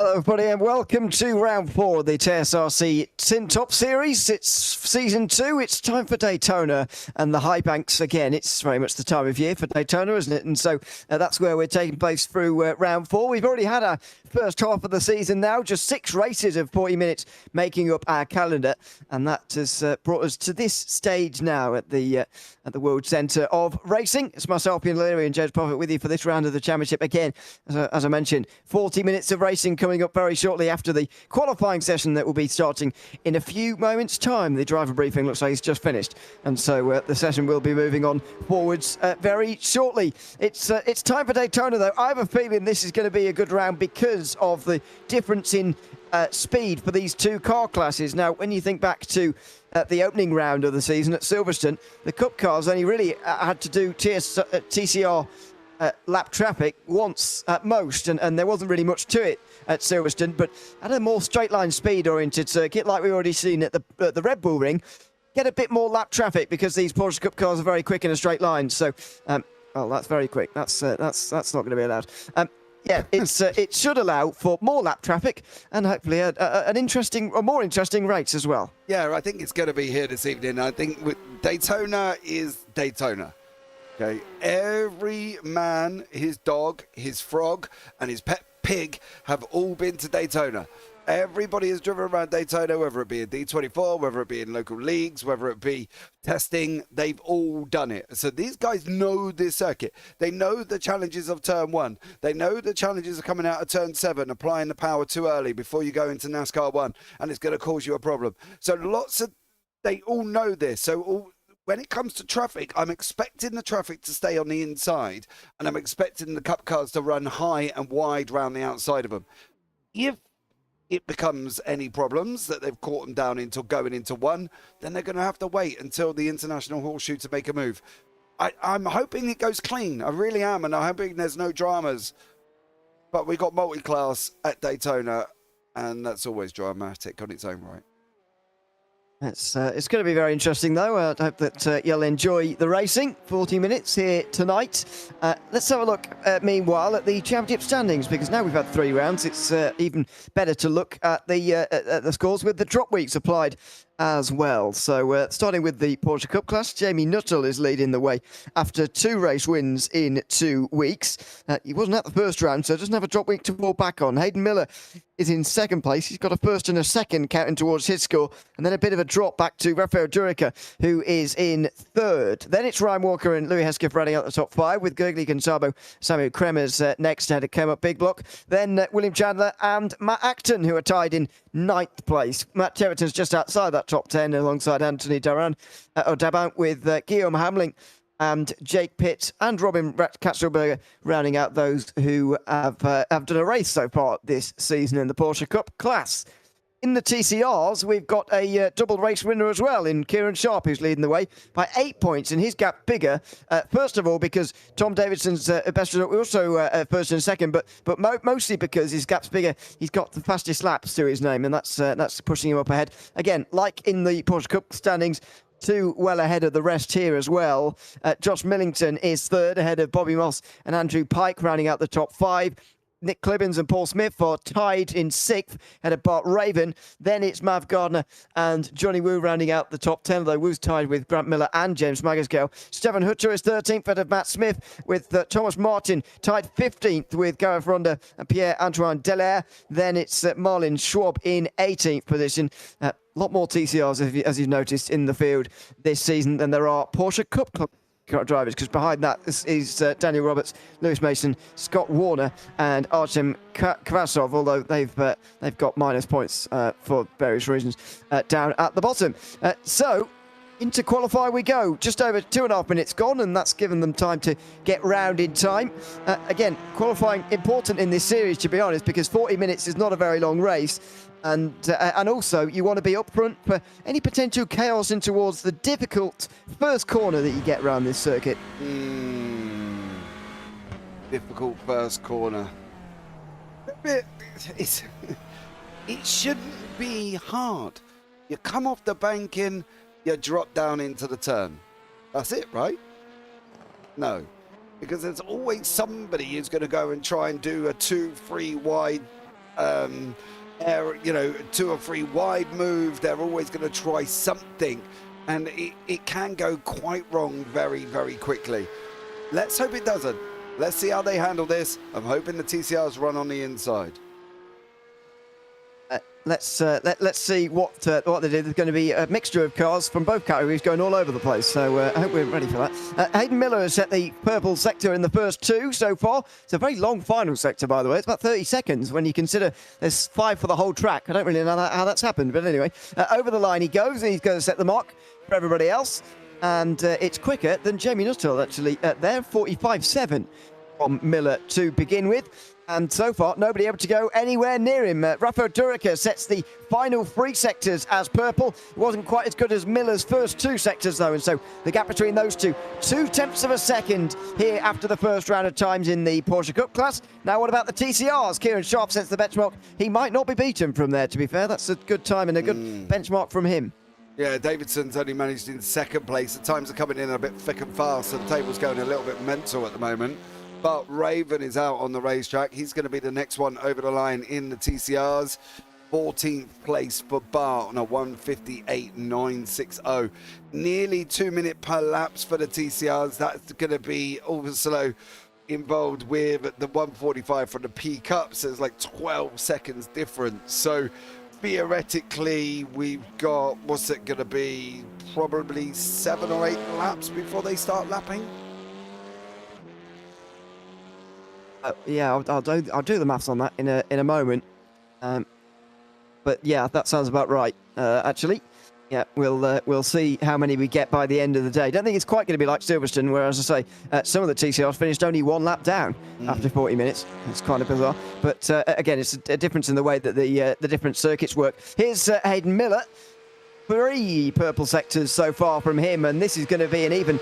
Hello, everybody, and welcome to round 4 of the TSRC Tin Top Series. It's season 2. It's time for Daytona and the high banks again. It's very much the time of year for Daytona, isn't it? And so that's where we're taking place through round 4. We've already had our first half of the season now, just 6 races of 40 minutes making up our calendar, and that has brought us to this stage now at the World Centre of Racing. It's myself, Ian Leary, and James Prophet with you for this round of the championship. Again, as I mentioned, 40 minutes of racing coming up very shortly after the qualifying session that will be starting in a few moments' time. The driver briefing looks like it's just finished, and so the session will be moving on forwards very shortly. It's time for Daytona, though. I have a feeling this is going to be a good round because of the difference in speed for these two car classes. Now, when you think back to the opening round of the season at Silverstone, the Cup cars only really had to do TCR lap traffic once at most, and there wasn't really much to it at Silverstone, but at a more straight line speed oriented circuit like we've already seen at the Red Bull Ring, get a bit more lap traffic because these Porsche Cup cars are very quick in a straight line. So well, that's very quick. That's not going to be allowed. Yeah, it should allow for more lap traffic and hopefully a more interesting race as well. Yeah, I think it's going to be here this evening. I think Daytona is Daytona. Okay, every man, his dog, his frog, and his pet pig have all been to Daytona. Everybody has driven around Daytona, whether it be a D24, whether it be in local leagues, whether it be testing, they've all done it. So these guys know this circuit. They know the challenges of turn 1. They know the challenges of coming out of turn 7, applying the power too early before you go into NASCAR 1, and it's going to cause you a problem. So they all know this. So when it comes to traffic, I'm expecting the traffic to stay on the inside, and I'm expecting the Cup cars to run high and wide round the outside of them. If it becomes any problems that they've caught them down into going into 1, then they're going to have to wait until the International Horseshoe to make a move. I'm hoping it goes clean. I really am, and I'm hoping there's no dramas. But we got multi-class at Daytona, and that's always dramatic on its own right. It's going to be very interesting, though. I hope that you'll enjoy the racing. 40 minutes here tonight. Let's have a look, meanwhile, at the championship standings, because now we've had 3 rounds, it's even better to look at the scores with the drop weeks applied as well. So starting with the Porsche Cup class, Jamie Nuttall is leading the way after 2 race wins in 2 weeks. He wasn't at the first round, so doesn't have a drop week to fall back on. Hayden Miller is in 2nd place. He's got a 1st and a 2nd counting towards his score, and then a bit of a drop back to Rafael Durica, who is in 3rd. Then it's Ryan Walker and Louis Hesketh running out the top 5, with Gergely Gonzalo, Samuel Kremers next to come up big block. Then William Chandler and Matt Acton, who are tied in 9th place. Matt Territon's just outside that top 10 alongside Anthony Daban with Guillaume Hamling and Jake Pitt and Robin Katzelberger rounding out those who have done a race so far this season in the Porsche Cup class. In the TCRs, we've got a double race winner as well in Kieran Sharp, who's leading the way by 8 points, and his gap bigger. First of all, because Tom Davidson's best result, also 1st and 2nd, but mostly because his gap's bigger. He's got the fastest laps to his name, and that's pushing him up ahead. Again, like in the Porsche Cup standings, 2 well ahead of the rest here as well. Josh Millington is 3rd, ahead of Bobby Moss and Andrew Pike, rounding out the top 5. Nick Clibbins and Paul Smith are tied in 6th, ahead of Bart Raven. Then it's Mav Gardner and Johnny Wu rounding out the top 10, though Wu's tied with Grant Miller and James Magascale. Stefan Hutcher is 13th, ahead of Matt Smith, with Thomas Martin tied 15th with Gareth Ronda and Pierre-Antoine Delaire. Then it's Marlin Schwab in 18th position. A lot more TCRs, as you've noticed, in the field this season than there are Porsche Cup drivers, because behind that is Daniel Roberts, Lewis Mason, Scott Warner and Artem Kvasov, although they've got minus points for various reasons down at the bottom. So into qualify we go. Just over 2.5 minutes gone, and that's given them time to get round in time. Again, qualifying important in this series, to be honest, because 40 minutes is not a very long race. And also, you want to be up front for any potential chaos in towards the difficult first corner that you get around this circuit. Difficult first corner. It shouldn't be hard. You come off the banking, you drop down into the turn. That's it, right? No. Because there's always somebody who's going to go and try and do a 2-3 wide 2 or 3 wide move. They're always going to try something, and it can go quite wrong very, very quickly. Let's hope it doesn't. Let's see how they handle this. I'm hoping the TCRs run on the inside. Let's see what they did. There's going to be a mixture of cars from both categories going all over the place, so I hope we're ready for that. Hayden Miller has set the purple sector in the first 2 so far. It's a very long final sector, by the way. It's about 30 seconds when you consider there's 5 for the whole track. I don't really know how that's happened, but anyway, over the line he goes, and he's going to set the mark for everybody else, and it's quicker than Jamie Nuttall, actually. There, 45.7 from Miller to begin with. And so far, nobody able to go anywhere near him. Rafael Durica sets the final 3 sectors as purple. It wasn't quite as good as Miller's first 2 sectors, though. And so the gap between those 2/10 of a second here after the first round of times in the Porsche Cup class. Now, what about the TCRs? Kieran Sharp sets the benchmark. He might not be beaten from there, to be fair. That's a good time and a good benchmark from him. Yeah, Davidson's only managed in 2nd place. The times are coming in a bit thick and fast, so the table's going a little bit mental at the moment. But Raven is out on the racetrack. He's going to be the next one over the line in the TCRs. 14th place for Bart on a 1:58.960. Nearly 2 minute per laps for the TCRs. That's going to be also involved with the 1:45 from the P Cup. So it's like 12 seconds difference. So theoretically, we've got, what's it going to be? Probably 7 or 8 laps before they start lapping. Yeah, I'll do the maths on that in a moment. But yeah, that sounds about right. Actually, yeah, we'll see how many we get by the end of the day. Don't think it's quite going to be like Silverstone, where, as I say, some of the TCRs finished only 1 lap down after 40 minutes. It's kind of bizarre. But again, it's a difference in the way that the different circuits work. Here's Hayden Miller. 3 purple sectors so far from him, and this is going to be an even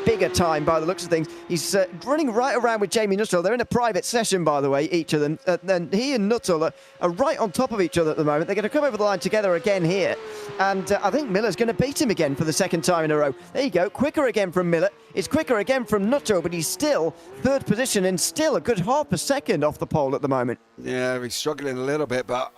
bigger time by the looks of things. He's running right around with Jamie Nuttall. They're in a private session, by the way, each of them. And he and Nuttall are right on top of each other at the moment. They're going to come over the line together again here, and I think Miller's going to beat him again for the 2nd time in a row. There you go, quicker again from Miller. It's quicker again from Nuttall, but he's still 3rd position and still a good half a second off the pole at the moment. Yeah, he's struggling a little bit, but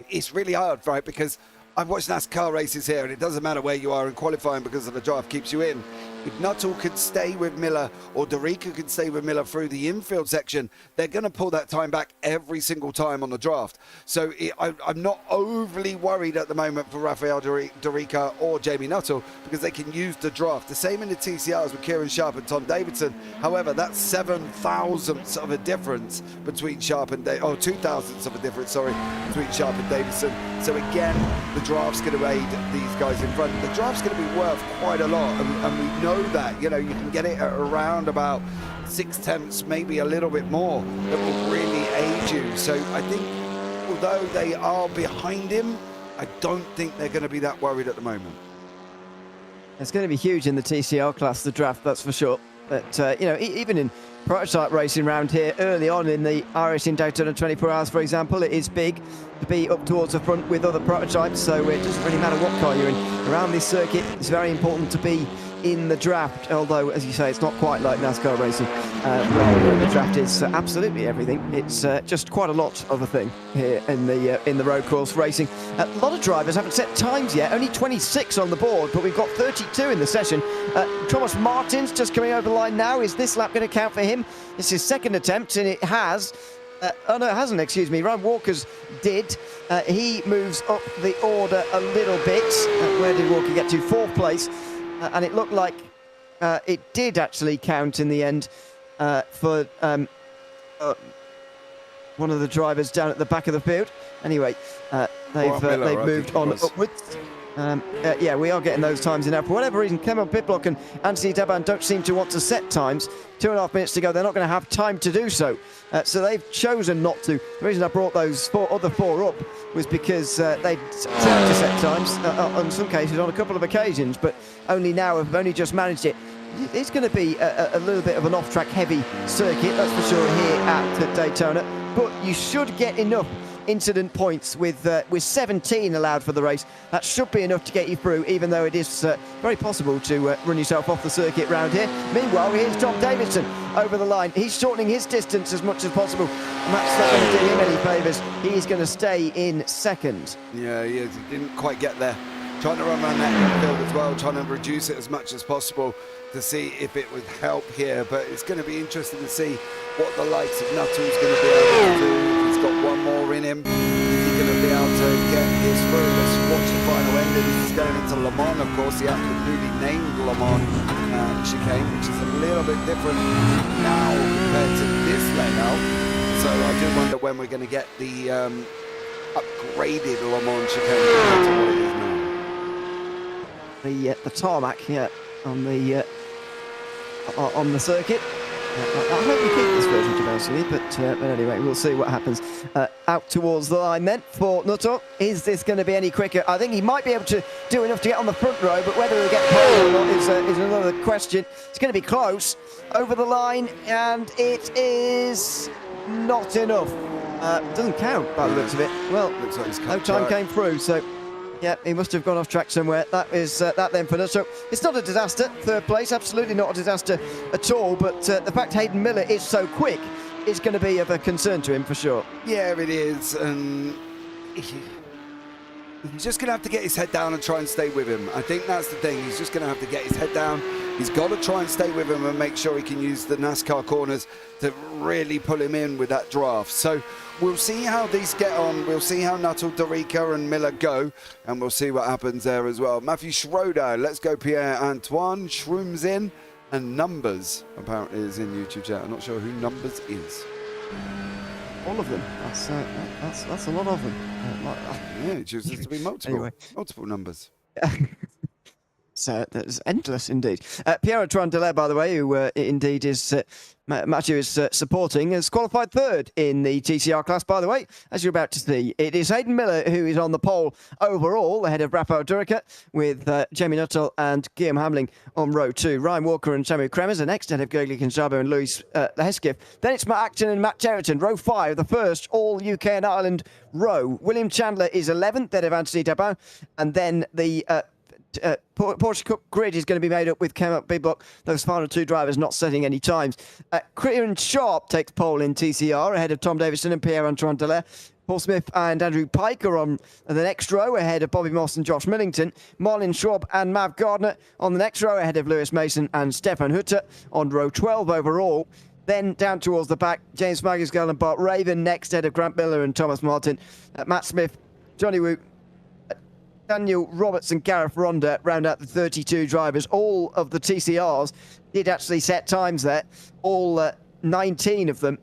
it's really hard, right, because I've watched NASCAR races here, and it doesn't matter where you are in qualifying because of the draft keeps you in. If Nuttall could stay with Miller, or Dorica could stay with Miller through the infield section, they're going to pull that time back every single time on the draft. So I'm not overly worried at the moment for Rafael Dorica or Jamie Nuttall, because they can use the draft. The same in the TCRs with Kieran Sharp and Tom Davidson. However, that's 7 thousandths of a difference between Sharp and 2 thousandths of a difference, between Sharp and Davidson. So again, the draft's going to aid these guys in front. The draft's going to be worth quite a lot, and we know that, you can get it at around about 6/10, maybe a little bit more, that will really aid you. So I think, although they are behind him, I don't think they're going to be that worried at the moment. It's going to be huge in the TCR class, the draft, that's for sure. But, even in prototype racing around here early on in the iRacing Daytona 24 Hours, for example, it is big to be up towards the front with other prototypes, so it doesn't really matter what car you're in. Around this circuit, it's very important to be in the draft, although, as you say, it's not quite like NASCAR racing, where the draft is absolutely everything. It's just quite a lot of a thing here in the road course racing. A lot of drivers haven't set times yet, only 26 on the board, but we've got 32 in the session. Thomas Martin's just coming over the line now. Is this lap going to count for him? It's his 2nd attempt, and it has. Oh, no, it hasn't, excuse me. Ryan Walker's did. He moves up the order a little bit. Where did Walker get to? 4th place. And it looked like it did actually count in the end for one of the drivers down at the back of the field. Anyway, they've moved on upwards. Yeah, we are getting those times in now. For whatever reason, Clement Pitblock and Anthony Daban don't seem to want to set times. 2.5 minutes to go. They're not going to have time to do so. So they've chosen not to. The reason I brought those other four up was because they'd tried to set times, on some cases, on a couple of occasions, but only now have only just managed it. It's going to be a little bit of an off-track heavy circuit, that's for sure, here at Daytona. But you should get enough incident points with 17 allowed for the race. That should be enough to get you through, even though it is very possible to run yourself off the circuit round here. Meanwhile, here's Tom Davidson over the line. He's shortening his distance as much as possible. And that's not going to do him any favours. He's going to stay in second. Yeah, he is. He didn't quite get there. Trying to run around that field as well, trying to reduce it as much as possible to see if it would help here. But it's going to be interesting to see what the likes of Nuttall's going to be able to do. If he's got one more in him, is he going to be able to get his through? Let's watch the final ending. This is going into Le Mans, of course, the absolutely named Le Mans chicane, which is a little bit different now compared to this layout. So I do wonder when we're going to get the upgraded Le Mans chicane compared to what it is now. The tarmac here on the circuit. I hope we keep this version, to be honest with you, but anyway, we'll see what happens. Out towards the line then for Nuttall. Is this going to be any quicker? I think he might be able to do enough to get on the front row, but whether he'll get pole or not is another question. It's going to be close over the line, and it is not enough. Doesn't count by the looks of it. Well, looks like no time came through, so yeah, he must have gone off track somewhere. That is that then for Nuttall. It's not a disaster, third place, absolutely not a disaster at all, but the fact Hayden Miller is so quick is going to be of a concern to him for sure. Yeah, it is, and he's just going to have to get his head down and try and stay with him. I think that's the thing. He's just going to have to get his head down. He's got to try and stay with him and make sure he can use the NASCAR corners to really pull him in with that draft. So we'll see how these get on. We'll see how Nuttall, Dorica and Miller go, and we'll see what happens there as well. Matthew Schroeder, let's go Pierre-Antoine, Shrooms in, and Numbers apparently is in YouTube chat. I'm not sure who Numbers is. All of them. That's a lot of them. Yeah, it chooses to be multiple. Anyway. Multiple numbers. So that's endless indeed. Pierre-Antoine Delaire, by the way, who indeed is Mathieu is supporting, has qualified third in the TCR class, by the way, as you're about to see. It is Hayden Miller who is on the pole overall, ahead of Rafael Durica, with Jamie Nuttall and Guillaume Hamling on row 2. Ryan Walker and Samu Kremers are next, ahead of Gergely Kinshabe and Louis Hesketh. Then it's Matt Acton and Matt Cheriton, row 5, the first all UK and Ireland row. William Chandler is 11th, ahead of Anthony Dabin, and then the Porsche Cup grid is going to be made up with Kemal Biblock, those final two drivers not setting any times. Kieran Sharp takes pole in TCR ahead of Tom Davidson and Pierre-Antoine Delaire. Paul Smith and Andrew Pike are on the next row ahead of Bobby Moss and Josh Millington. Marlon Schwab and Mav Gardner on the next row ahead of Lewis Mason and Stefan Hutter on row 12 overall. Then down towards the back, James Magisgal and Bart Raven next ahead of Grant Miller and Thomas Martin. Matt Smith, Johnny Woot, Daniel Roberts and Gareth Ronda round out the 32 drivers. All of the TCRs did actually set times there. All 19 of them,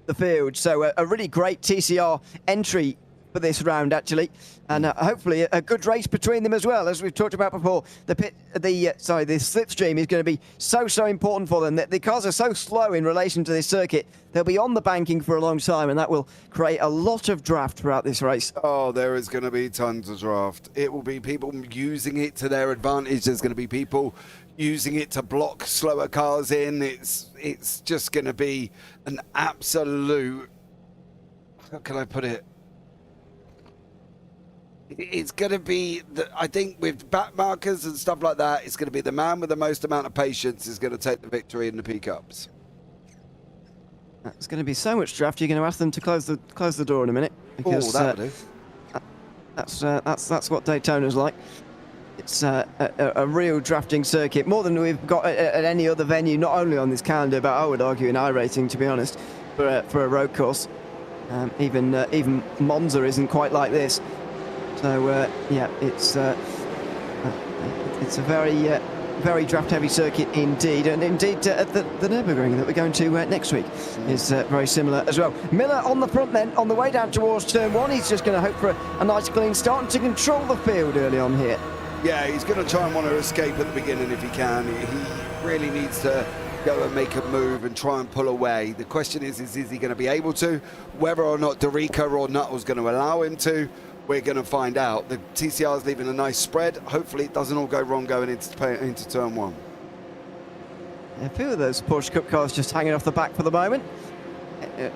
the field. So a really great TCR entry for this round, actually. And hopefully a good race between them as well. As we've talked about before, the slipstream is going to be so important for them. The cars are so slow in relation to this circuit. They'll be on the banking for a long time, and that will create a lot of draft throughout this race. Oh, there is going to be tons of draft. It will be people using it to their advantage. There's going to be people using it to block slower cars in. It's just going to be an absolute, how can I put it? It's going to be, I think with back markers and stuff like that, it's going to be the man with the most amount of patience is going to take the victory in the P-Cups. There's going to be so much draft. You're going to ask them to close the door in a minute, because that'll do. That's what Daytona's like. It's a real drafting circuit, more than we've got at any other venue, not only on this calendar, but I would argue in iRacing, to be honest, for a road course. Even Monza isn't quite like this. So yeah, it's a very draft-heavy circuit indeed, and indeed the Nürburgring that we're going to next week is very similar as well. Miller on the front then, on the way down towards turn 1. He's just going to hope for a nice clean start and to control the field early on here. Yeah, he's going to try and want to escape at the beginning if he can. He really needs to go and make a move and try and pull away. The question is he going to be able to? Whether or not Dorica or Nuttall's going to allow him to, we're going to find out. The TCR is leaving a nice spread. Hopefully it doesn't all go wrong going into turn 1. A few of those Porsche Cup cars just hanging off the back for the moment.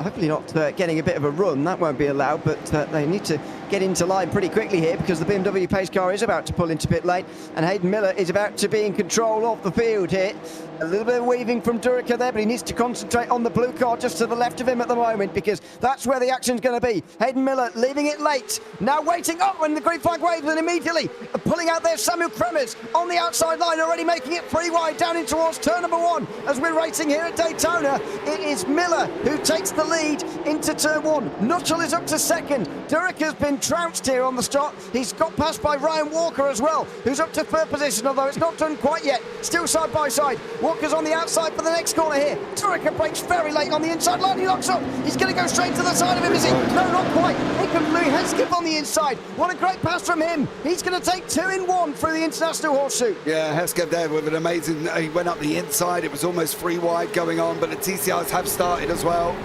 hopefully not getting a bit of a run. That won't be allowed, but they need to get into line pretty quickly here because the BMW pace car is about to pull into pit lane and Hayden Miller is about to be in control of the field here. A little bit of weaving from Durica there, but he needs to concentrate on the blue car just to the left of him at the moment because that's where the action's going to be. Hayden Miller leaving it late, now waiting up when the green flag waves and immediately pulling out there Samuel Kremers on the outside line, already making it 3 wide down in towards turn number 1 as we're racing here at Daytona. It is Miller who takes the lead into turn 1. Nuttall is up to second. Durica's been trounced here on the start. He's got passed by Ryan Walker as well, who's up to third position, although it's not done quite yet. Still side by side. Walker's on the outside for the next corner here. Durica breaks very late on the inside line. He locks up. He's going to go straight to the side of him, is he? No, not quite. Here comes Louis Hesketh on the inside. What a great pass from him. He's going to take 2 in 1 through the international horseshoe. Yeah, Hesketh there with an amazing, he went up the inside. It was almost 3 wide going on, but the TCRs have started as well.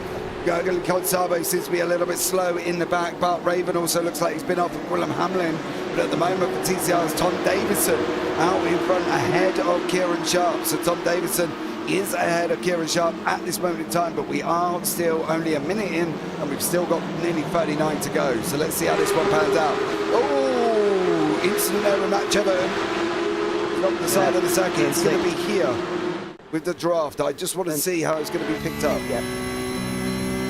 Sabo seems to be a little bit slow in the back, but Raven also looks like he's been off of William Hamlin. But at the moment for TCR's Tom Davison out in front ahead of Kieran Sharp. So Tom Davison is ahead of Kieran Sharp at this moment in time, but we are still only a minute in and we've still got nearly 39 to go. So let's see how this one pans out. Oh, instant over Matt Cheverton from the side of the circuit. It's going to be here with the draft. I just want to see how it's going to be picked up.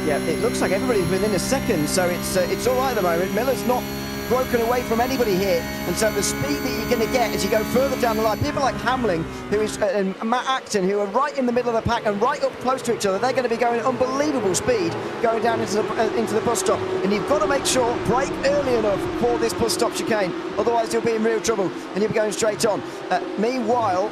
Yeah, it looks like everybody's within a second, so it's all right at the moment. Miller's not broken away from anybody here, and so the speed that you're going to get as you go further down the line, people like Hamling, who is and Matt Acton, who are right in the middle of the pack and right up close to each other, they're going to be going at unbelievable speed going down into the bus stop, and you've got to make sure brake early enough for this bus stop chicane, otherwise you'll be in real trouble and you'll be going straight on. Meanwhile,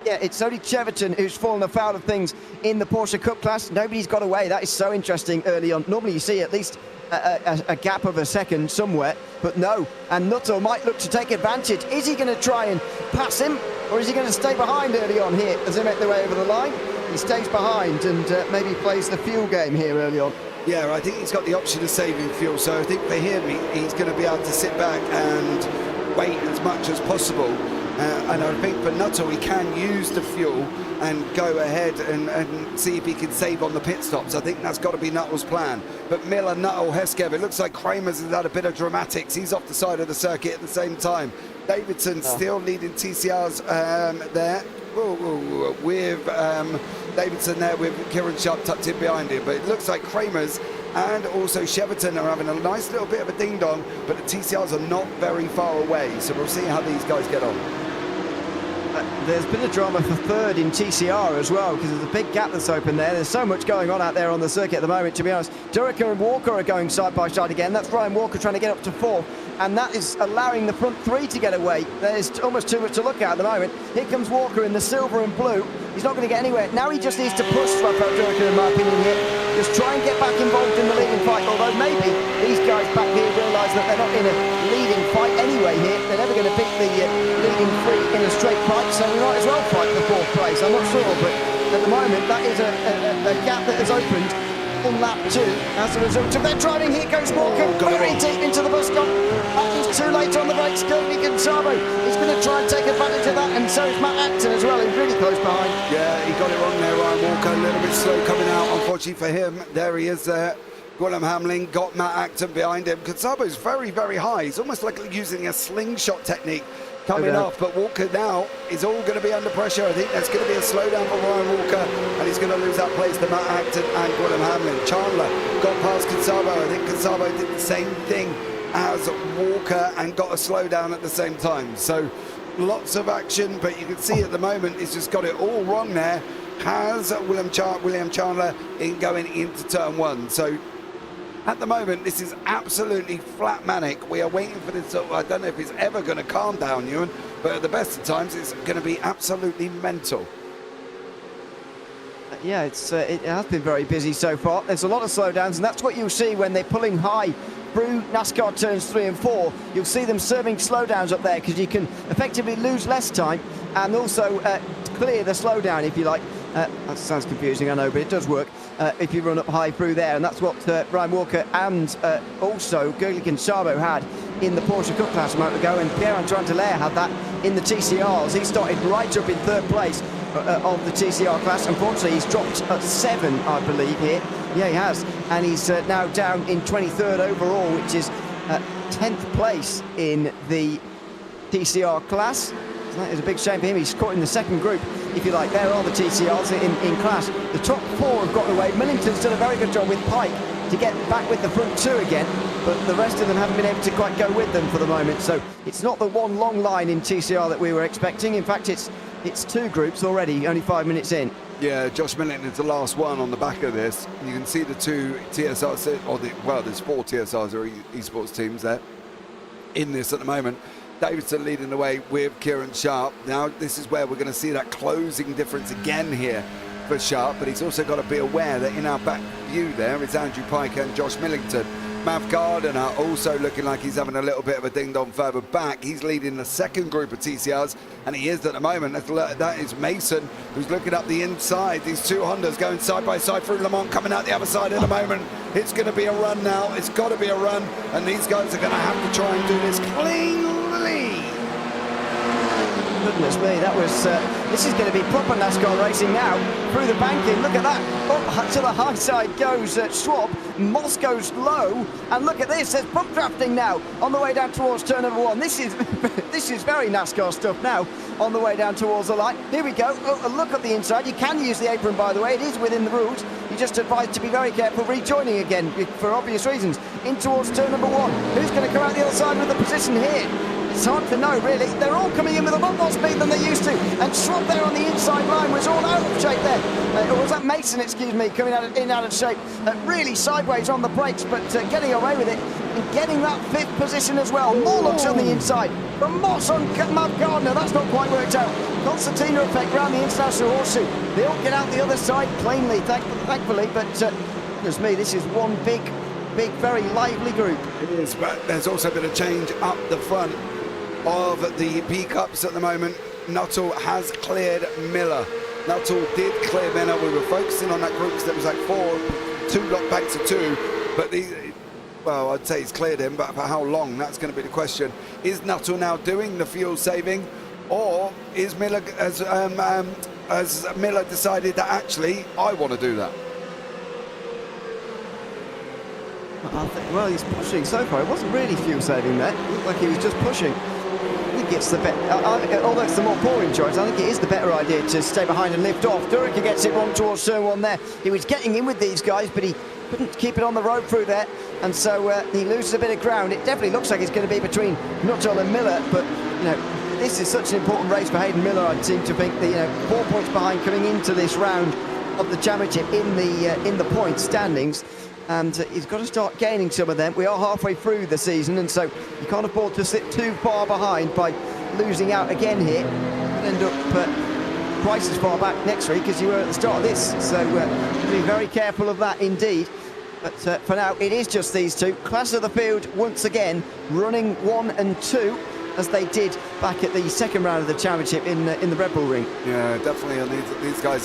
yeah, it's only Cheverton who's fallen afoul of things in the Porsche Cup class. Nobody's got away. That is so interesting early on. Normally you see at least a gap of a second somewhere, but no. And Nuttall might look to take advantage. Is he going to try and pass him, or is he going to stay behind early on here as they make their way over the line? He stays behind and maybe plays the fuel game here early on. Yeah, I think he's got the option of saving fuel, so I think for him, he's going to be able to sit back and wait as much as possible. And I think for Nuttall, he can use the fuel and go ahead and see if he can save on the pit stops. I think that's got to be Nuttall's plan. But Miller, Nuttall, Hesketh, it looks like Kramers has had a bit of dramatics. He's off the side of the circuit at the same time. Davidson still leading TCRs there. With Davidson there with Kieran Sharp tucked in behind him. But it looks like Kramers and also Cheverton are having a nice little bit of a ding-dong, but the TCRs are not very far away. So we'll see how these guys get on. There's been a drama for third in TCR as well because there's a big gap that's open there. There's so much going on out there on the circuit at the moment, to be honest. Durica and Walker are going side by side again. That's Ryan Walker trying to get up to fourth, and that is allowing the front 3 to get away. There's almost too much to look at the moment. Here comes Walker in the silver and blue. He's not going to get anywhere. Now he just needs to push Rafael Durica, in my opinion, here. Just try and get back involved in the leading fight, although maybe these guys back here realise that they're not in a leading fight anyway here. They're never going to beat the leading 3 in a straight fight, so we might as well fight for 4th place. I'm not sure, but at the moment that is a gap that has opened on lap 2 as a result of their driving. Here goes Walker very deep into the bus stop. That is too late on the brakes. Gilligan Sabo is going to try and take advantage of that, and so is Matt Acton as well, who's really close behind. Yeah, he got it wrong there, Ryan Walker, a little bit slow coming out, unfortunately for him. There he is there. William Hamlin got Matt Acton behind him. Sabo's very, very high. He's almost like using a slingshot technique coming off, but Walker now is all going to be under pressure. I think there's going to be a slowdown for Ryan Walker, and he's going to lose that place to Matt Acton and William Hamlin. Chandler got past Sabo. I think Sabo did the same thing as Walker and got a slowdown at the same time. So lots of action, but you can see at the moment it's just got it all wrong there. Has William Chandler in going into turn 1. So at the moment, this is absolutely flat manic. We are waiting for this. I don't know if it's ever going to calm down, Ewan, but at the best of times, it's going to be absolutely mental. Yeah, it has been very busy so far. There's a lot of slowdowns, and that's what you'll see when they're pulling high through NASCAR turns 3 and 4. You'll see them serving slowdowns up there because you can effectively lose less time and also clear the slowdown, if you like. That sounds confusing, I know, but it does work if you run up high through there, and that's what Ryan Walker and also Gilligan Sabo had in the Porsche Cup class a moment ago, and Pierre-Antoine Dallaire had that in the TCRs. He started right up in 3rd place of the TCR class. Unfortunately, he's dropped at 7, I believe, here. Yeah, he has. And he's now down in 23rd overall, which is 10th place in the TCR class. So that is a big shame for him. He's caught in the second group, if you like. There are the TCRs in class. The top 4 have gotten away. Millington's done a very good job with Pike to get back with the front 2 again, but the rest of them haven't been able to quite go with them for the moment. So it's not the one long line in TCR that we were expecting. In fact, it's 2 groups already, only 5 minutes in. Yeah, Josh Millington is the last one on the back of this. You can see the 2 TSRs, well, there's 4 TSRs or esports teams there in this at the moment. Davidson leading the way with Kieran Sharp. Now, this is where we're going to see that closing difference again here for Sharp, but he's also got to be aware that in our back view there is Andrew Pike and Josh Millington. Mav Gardner also looking like he's having a little bit of a ding-dong further back. He's leading the second group of TCRs, and he is at the moment. That is Mason, who's looking up the inside. These 2 Hondas going side by side through Le Mans, coming out the other side at the moment. It's going to be a run now. It's got to be a run, and these guys are going to have to try and do this cleanly. Goodness me, that was this is going to be proper NASCAR racing now. Through the banking, look at that. Up to the high side goes Schwab. Moss goes low, and look at this. There's bump drafting now on the way down towards turn number 1. This is this is very NASCAR stuff now on the way down towards the line. Here we go. Oh, look at the inside. You can use the apron, by the way. It is within the rules. You're just advised to be very careful rejoining again for obvious reasons. In towards turn number 1. Who's going to come out the other side with the position here? It's hard to know, really. They're all coming in with a lot more speed than they used to. And Schwab there on the inside line was all out of shape there. Or was that Mason, excuse me, coming out of shape. Really sideways on the brakes, but getting away with it. And getting that 5th position as well. More looks on the inside. From Moss on Matt Gardner. That's not quite worked out. Concertina effect round the international horseshoe. They all get out the other side cleanly, thankfully. But, goodness me, this is one big, very lively group. It is, but there's also been a change up the front of the P-Cups at the moment. Nuttall has cleared Miller. Nuttall did clear Miller. We were focusing on that group because there was like 2 lock banks of 2, but well, I'd say he's cleared him, but for how long, that's going to be the question. Is Nuttall now doing the fuel saving, or is Miller, has Miller decided that actually I want to do that? Well, he's pushing so far. It wasn't really fuel saving there. It looked like he was just pushing. I think it's the although it's the more boring choice, I think it is the better idea to stay behind and lift off. Durica gets it wrong towards turn 1 there. He was getting in with these guys, but he couldn't keep it on the road through there, and so he loses a bit of ground. It definitely looks like it's going to be between Nuttall and Miller, but you know, this is such an important race for Hayden Miller. I seem to think that 4 points behind coming into this round of the championship in the point standings. And he's got to start gaining some of them. We are halfway through the season, and so you can't afford to sit too far behind by losing out again here. You'll end up twice as far back next week as you were at the start of this, so be very careful of that indeed. But for now, it is just these 2. Class of the field once again running 1 and 2 as they did back at the second round of the championship in the Red Bull Ring. Yeah, definitely. And these guys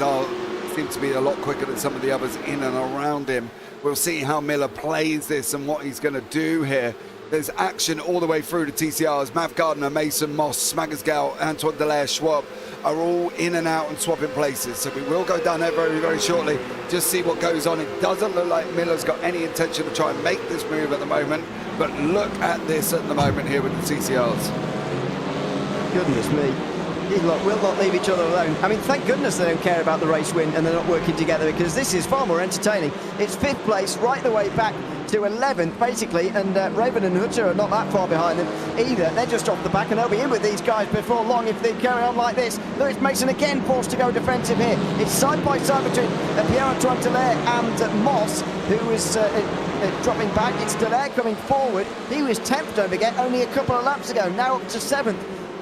seem to be a lot quicker than some of the others in and around him. We'll see how Miller plays this and what he's going to do here. There's action all the way through the TCRs. Mav Gardner, Mason, Moss, Smaggersgale, Antoine Delaire, Schwab are all in and out and swapping places. So we will go down there very, very shortly. Just see what goes on. It doesn't look like Miller's got any intention to try and make this move at the moment. But look at this at the moment here with the TCRs. Goodness me. These lot will not leave each other alone. I mean, thank goodness they don't care about the race win and they're not working together, because this is far more entertaining. It's 5th place right the way back to 11th, basically, and Raven and Hutcher are not that far behind them either. They're just off the back, and they'll be in with these guys before long if they carry on like this. Lewis Mason again forced to go defensive here. It's side by side between Pierre-Antoine Delaire and Moss, who is dropping back. It's Delaire coming forward. He was 10th, don't forget, only a couple of laps ago, now up to 7th.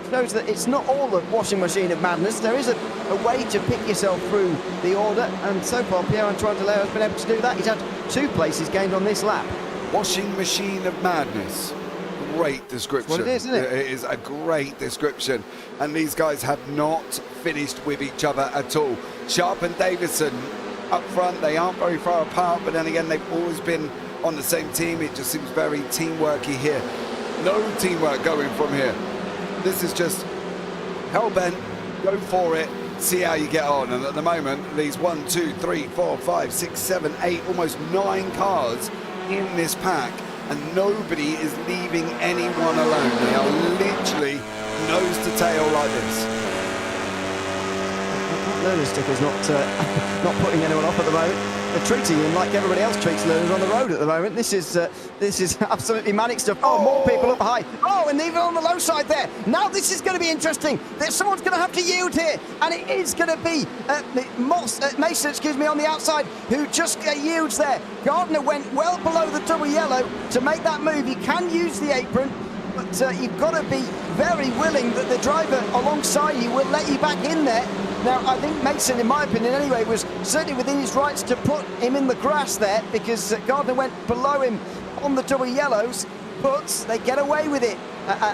Shows that it's not all the washing machine of madness. There is a way to pick yourself through the order, and so far Pierre-Antoine Delaire has been able to do that. He's had 2 places gained on this lap. Washing machine of madness. Great description. That's what it is, isn't it? It is a great description. And these guys have not finished with each other at all. Sharp and Davison up front, they aren't very far apart, but then again, they've always been on the same team. It just seems very teamworky here. No teamwork going from here. This is just hell-bent, go for it, see how you get on. And at the moment, these 1, 2, 3, 4, 5, 6, 7, 8, almost 9 cars in this pack, and nobody is leaving anyone alone. They are literally nose to tail like this. Learner sticker's not putting anyone off at the moment. They're treating him like everybody else treats learners on the road at the moment. This is absolutely manic stuff. Oh, more people up high. Oh, and even on the low side there. Now this is going to be interesting. Someone's going to have to yield here, and it is going to be Mason, on the outside, who just yields there. Gardner went well below the double yellow to make that move. He can use the apron, but you've got to be very willing that the driver alongside you will let you back in there. Now, I think Mason, in my opinion anyway, was certainly within his rights to put him in the grass there, because Gardner went below him on the double yellows, but they get away with it.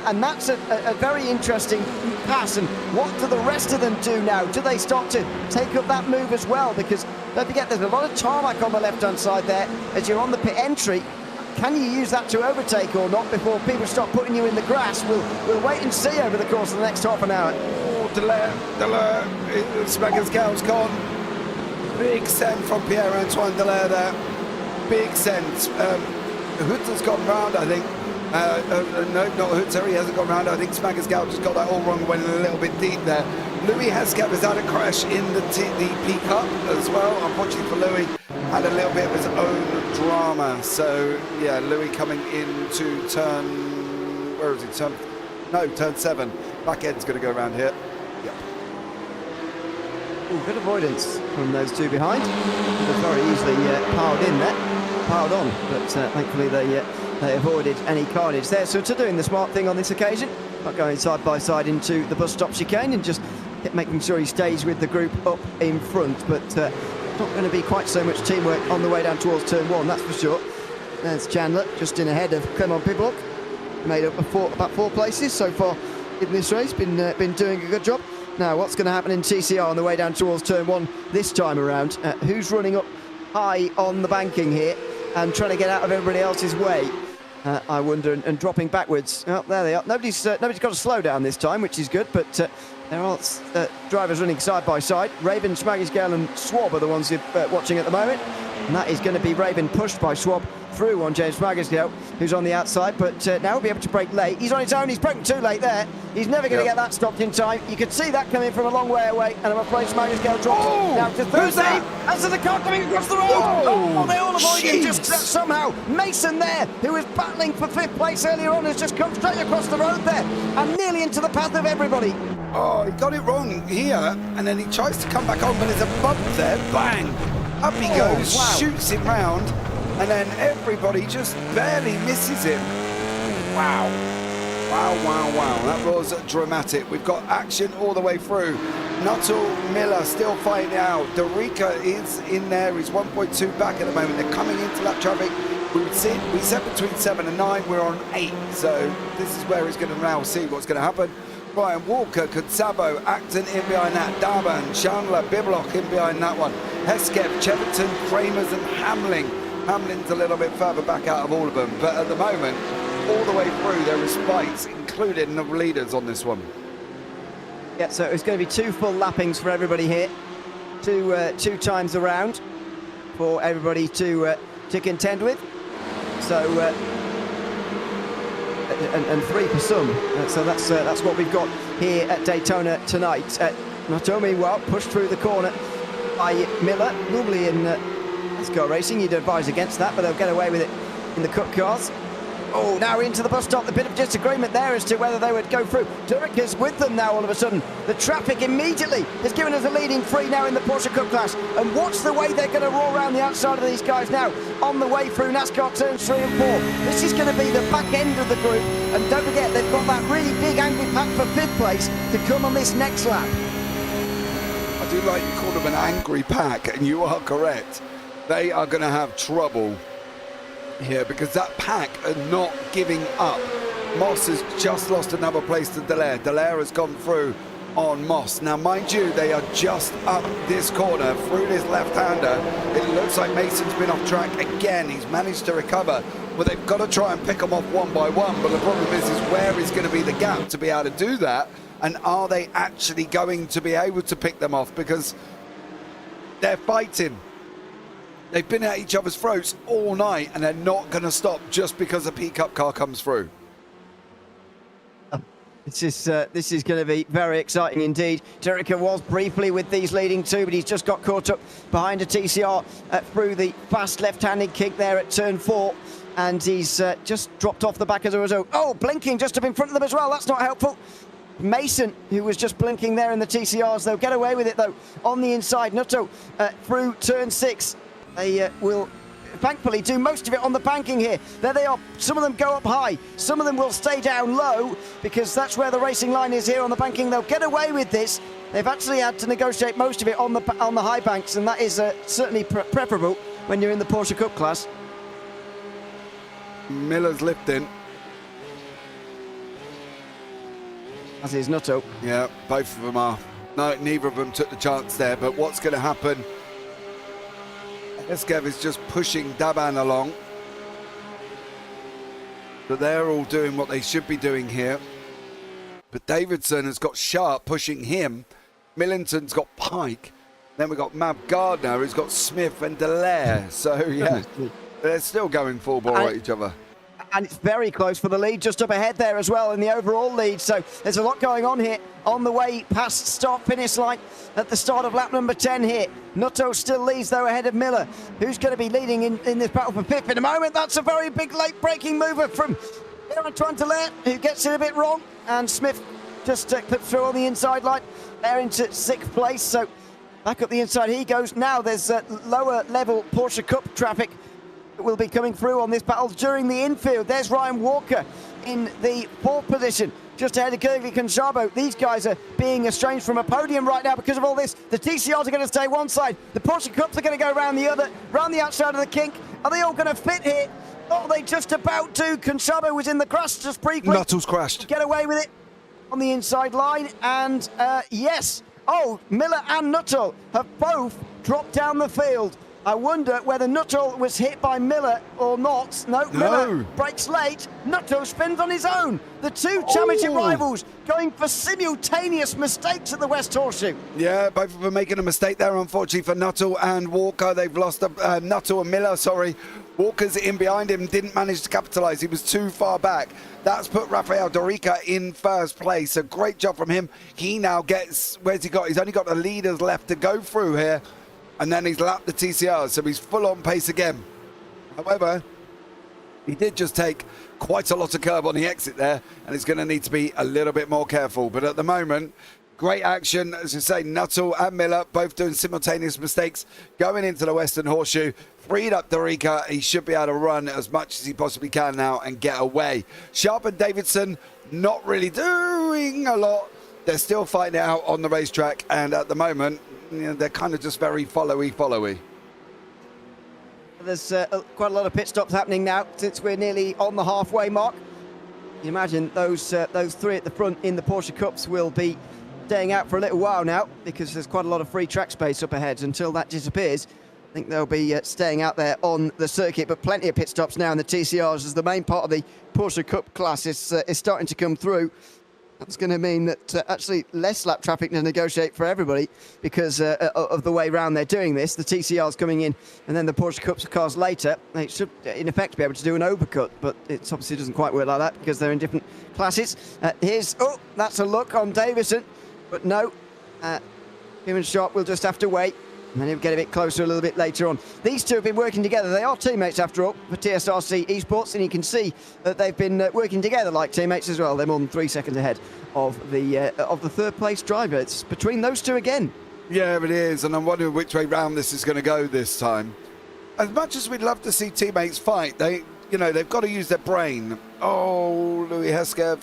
And that's a very interesting pass. And what do the rest of them do now? Do they start to take up that move as well? Because don't forget, there's a lot of tarmac on the left-hand side there as you're on the pit entry. Can you use that to overtake or not before people start putting you in the grass? We'll wait and see over the course of the next half an hour. Delaire, Smagger's Gal's gone. Big send from Pierre-Antoine Delaire there. Big send. Hoods has gone round, I think. No, not Hoods, he hasn't gone round. I think Smagger's Gal just got that all wrong and went a little bit deep there. Louis Hesketh has had a crash in the P Cup as well. Unfortunately for Louis, had a little bit of his own drama. So, yeah, Louis coming into turn... Where is he? Turn 7. Back end's going to go around here. Yep. Good avoidance from those two behind. They're very easily piled on, but thankfully they avoided any carnage there. So to doing the smart thing on this occasion, not going side by side into the bus stop chicane and just making sure he stays with the group up in front, but not going to be quite so much teamwork on the way down towards turn 1, that's for sure. There's Chandler just in ahead of Clement Piblock, made up of about 4 places so far in this race, been doing a good job. Now what's going to happen in TCR on the way down towards turn 1 this time around? Who's running up high on the banking here and trying to get out of everybody else's way? I wonder, and dropping backwards. Oh, there they are. Nobody's got to slow down this time, which is good, but there are drivers running side by side. Raven, Schmagisgale and Swab are the ones you're watching at the moment, and that is going to be Raven pushed by Swab through on James Schmagisgale, who's on the outside, but now will be able to brake late. He's on his own, he's broken too late there. He's never going to get that stopped in time. You could see that coming from a long way away, and I'm afraid Schmagisgale drops down to Thursday. As the car coming across the road. Oh, they all avoided just somehow. Mason there, who was battling for 5th place earlier on, has just come straight across the road there and nearly into the path of everybody. Oh, he got it wrong here, and then he tries to come back on, but there's a bump there. Bang! Up he goes, shoots him round, and then everybody just barely misses him. Wow. That was dramatic. We've got action all the way through. Nuttall, Miller still fighting it out. Dorica is in there. He's 1.2 back at the moment. They're coming into lap traffic. We said between 7 and 9. We're on 8. So this is where he's going to now see what's going to happen. Brian Walker, Kutsabo, Acton in behind that. Darban, Chandler, Biblock in behind that one. Hesketh, Cheverton, Kramers and Hamlin. Hamlin's a little bit further back out of all of them. But at the moment, all the way through, there is fights, including the leaders on this one. Yeah, so it's going to be 2 full lappings for everybody here. Two times around for everybody to contend with. So, and 3 for some. So that's what we've got here at Daytona tonight. Natomi, well, pushed through the corner by Miller. Normally in NASCAR racing, you'd advise against that, but they'll get away with it in the Cup cars. Oh, now into the bus stop. A bit of disagreement there as to whether they would go through. Durica's with them now all of a sudden. The traffic immediately has given us a leading 3 now in the Porsche Cup class. And watch the way they're going to roll around the outside of these guys now on the way through NASCAR turns 3 and 4. This is going to be the back end of the group. And don't forget, they've got that really big angry pack for 5th place to come on this next lap. I do like you called them an angry pack, and you are correct. They are going to have trouble here because that pack are not giving up. Moss has just lost another place to Delaire. Delaire has gone through on Moss. Now, mind you, they are just up this corner through this left-hander. It looks like Mason's been off track again. He's managed to recover, but they've got to try and pick them off one by one. But the problem is where is going to be the gap to be able to do that? And are they actually going to be able to pick them off? Because they're fighting. They've been at each other's throats all night, and they're not going to stop just because a P-Cup car comes through. This is going to be very exciting indeed. Derica was briefly with these leading two, but he's just got caught up behind a TCR through the fast left-handed kick there at turn 4. And he's just dropped off the back as a result. Oh, blinking just up in front of them as well. That's not helpful. Mason, who was just blinking there in the TCRs, they'll get away with it though on the inside. Nutto through turn 6. They will thankfully do most of it on the banking here. There they are. Some of them go up high. Some of them will stay down low because that's where the racing line is here on the banking. They'll get away with this. They've actually had to negotiate most of it on the high banks, and that is certainly preferable when you're in the Porsche Cup class. Miller's lifting. As is Nutto. Yeah, both of them are. No, neither of them took the chance there, but what's going to happen? Eskev is just pushing Daban along. So they're all doing what they should be doing here. But Davidson has got Sharp pushing him. Millington's got Pike. Then we've got Mab Gardner, who's got Smith and Dallaire. So, yeah, they're still going full ball at each other. And it's very close for the lead, just up ahead there as well in the overall lead. So there's a lot going on here on the way past start-finish line at the start of lap number 10 here. Nutto still leads, though, ahead of Miller, who's going to be leading in this battle for 5th in a moment. That's a very big late-breaking mover from Antoine Dallaire, who gets it a bit wrong. And Smith just clipped through on the inside line. They're into 6th place, so back up the inside he goes. Now there's lower-level Porsche Cup traffic will be coming through on this battle during the infield. There's Ryan Walker in the 4th position, just ahead of Gergely Conchabo. These guys are being estranged from a podium right now because of all this. The TCRs are going to stay one side. The Porsche Cups are going to go around the other, round the outside of the kink. Are they all going to fit here? Oh, they just about to. Conchabo was in the grass just briefly. Nuttall's crashed. Get away with it on the inside line. And yes, oh, Miller and Nuttall have both dropped down the field. I wonder whether Nuttall was hit by Miller or not. No, Miller breaks late. Nuttall spins on his own. The two championship rivals going for simultaneous mistakes at the West Horseshoe. Yeah, both of them making a mistake there, unfortunately, for Nuttall and Walker. They've lost Nuttall and Miller, sorry. Walker's in behind him, didn't manage to capitalise. He was too far back. That's put Rafael Dorica in 1st place. A great job from him. He now gets, where's he got? He's only got the leaders left to go through here. And then he's lapped the TCR, so he's full on pace again. However, he did just take quite a lot of curb on the exit there, and he's going to need to be a little bit more careful. But at the moment, great action. As you say, Nuttall and Miller both doing simultaneous mistakes going into the Western Horseshoe. Freed up Dorica. He should be able to run as much as he possibly can now and get away. Sharp and Davidson not really doing a lot. They're still fighting it out on the racetrack, and at the moment, they're kind of just very followy. There's quite a lot of pit stops happening now since we're nearly on the halfway mark. You imagine those three at the front in the Porsche Cups will be staying out for a little while now because there's quite a lot of free track space up ahead. Until that disappears, I think they'll be staying out there on the circuit, but plenty of pit stops now in the TCRs as the main part of the Porsche Cup class is starting to come through. That's going to mean that actually less lap traffic to negotiate for everybody because of the way round they're doing this. The TCR's coming in and then the Porsche Cups cars later. They should, in effect, be able to do an overcut, but it obviously doesn't quite work like that because they're in different classes. That's a look on Davison, but no, him and Sharp will just have to wait. And then he'll get a bit closer a little bit later on. These two have been working together. They are teammates, after all, for TSRC Esports, and you can see that they've been working together like teammates as well. They're more than 3 seconds ahead of the 3rd place driver. It's between those two again. Yeah, it is, and I'm wondering which way round this is going to go this time. As much as we'd love to see teammates fight, they've got to use their brain. Oh, Louis Heskev.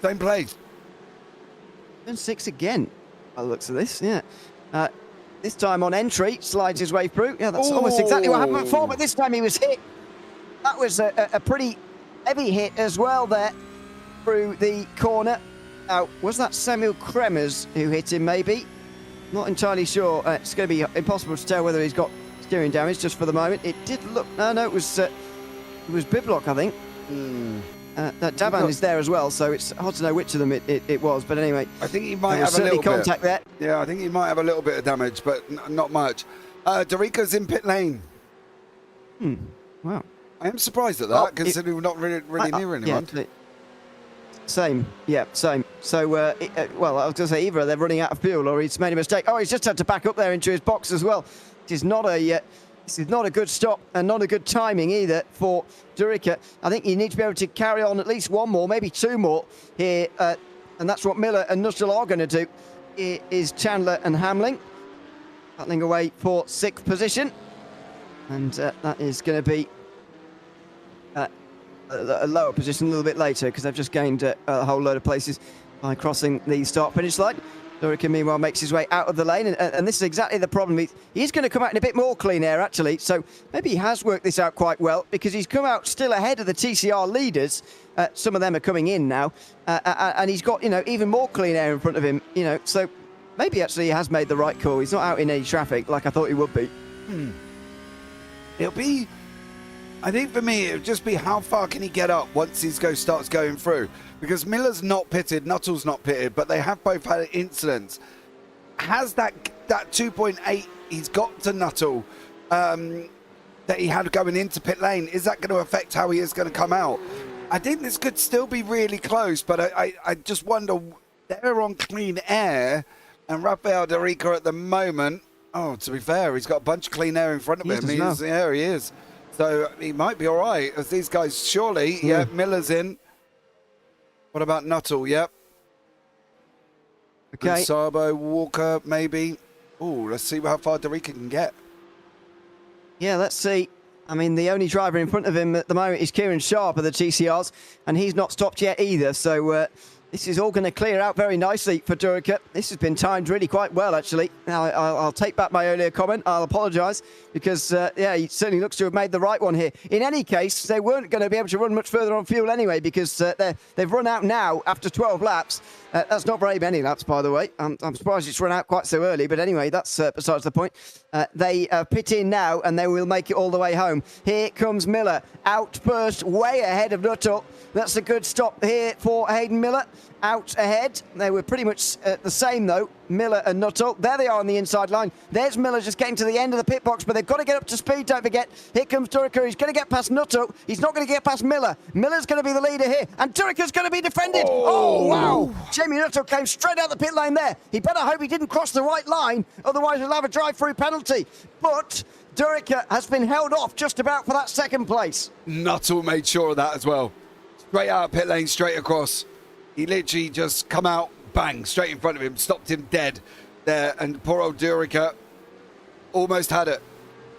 Same place. Turn 6 again, by the looks of this, yeah. This time on entry, slides his way through. Yeah, that's almost exactly what happened before, but this time he was hit. That was a pretty heavy hit as well there through the corner. Now, was that Samuel Kremers who hit him, maybe? Not entirely sure. It's going to be impossible to tell whether he's got steering damage just for the moment. It did look... No, it was Biblock, I think. Daban is there as well, so it's hard to know which of them it was. But anyway, I think he might have a certainly little contact bit. there. Yeah, I think he might have a little bit of damage, but not much. Dorica's in pit lane. Wow. I am surprised at that, considering we're not really near anyone. Yeah, same. So, well, I was going to say either they're running out of fuel or he's made a mistake. Oh, he's just had to back up there into his box as well. This is not a good stop and not a good timing either for Dorica. I think you need to be able to carry on at least one more, maybe two more here, and that's what Miller and Nuttall are going to do. It is Chandler and Hamling battling away for 6th position, and that is going to be a lower position a little bit later because they've just gained a whole load of places by crossing the start-finish line. Dorica, meanwhile, makes his way out of the lane, and this is exactly the problem. He's going to come out in a bit more clean air, actually, so maybe he has worked this out quite well because he's come out still ahead of the TCR leaders. Some of them are coming in now, and he's got, even more clean air in front of him, so maybe actually he has made the right call. He's not out in any traffic like I thought he would be. It'll be... I think for me, it would just be how far can he get up once he starts going through. Because Miller's not pitted, Nuttall's not pitted, but they have both had incidents. Has that 2.8 he's got to Nuttall that he had going into pit lane, is that going to affect how he is going to come out? I think this could still be really close, but I just wonder, they're on clean air, and Rafael Dorica at the moment, to be fair, he's got a bunch of clean air in front of him. He is. So he might be all right, as these guys surely, Miller's in. What about Nuttall? Yep. Okay. Sabo, Walker, maybe. Let's see how far Dorica can get. Yeah, let's see. I mean, the only driver in front of him at the moment is Kieran Sharp of the TCRs, and he's not stopped yet either. So this is all going to clear out very nicely for Dorica. This has been timed really quite well, actually. Now, I'll take back my earlier comment. I'll apologise because, he certainly looks to have made the right one here. In any case, they weren't going to be able to run much further on fuel anyway because they've run out now after 12 laps. That's not very many laps, by the way. I'm surprised it's run out quite so early. But anyway, that's besides the point. They pit in now and they will make it all the way home. Here comes Miller out first, way ahead of Nuttall. That's a good stop here for Hayden Miller. Out ahead. They were pretty much the same, though. Miller and Nuttall. There they are on the inside line. There's Miller just getting to the end of the pit box, but they've got to get up to speed, don't forget. Here comes Dorica. He's going to get past Nuttall. He's not going to get past Miller. Miller's going to be the leader here, and Dorica's going to be defended. Oh, wow. Jamie Nuttall came straight out the pit lane there. He better hope he didn't cross the right line, otherwise he'll have a drive-through penalty. But Dorica has been held off just about for that second place. Nuttall made sure of that as well. Straight out of pit lane, straight across. He literally just come out, bang, straight in front of him, stopped him dead there. And poor old Dorica almost had it.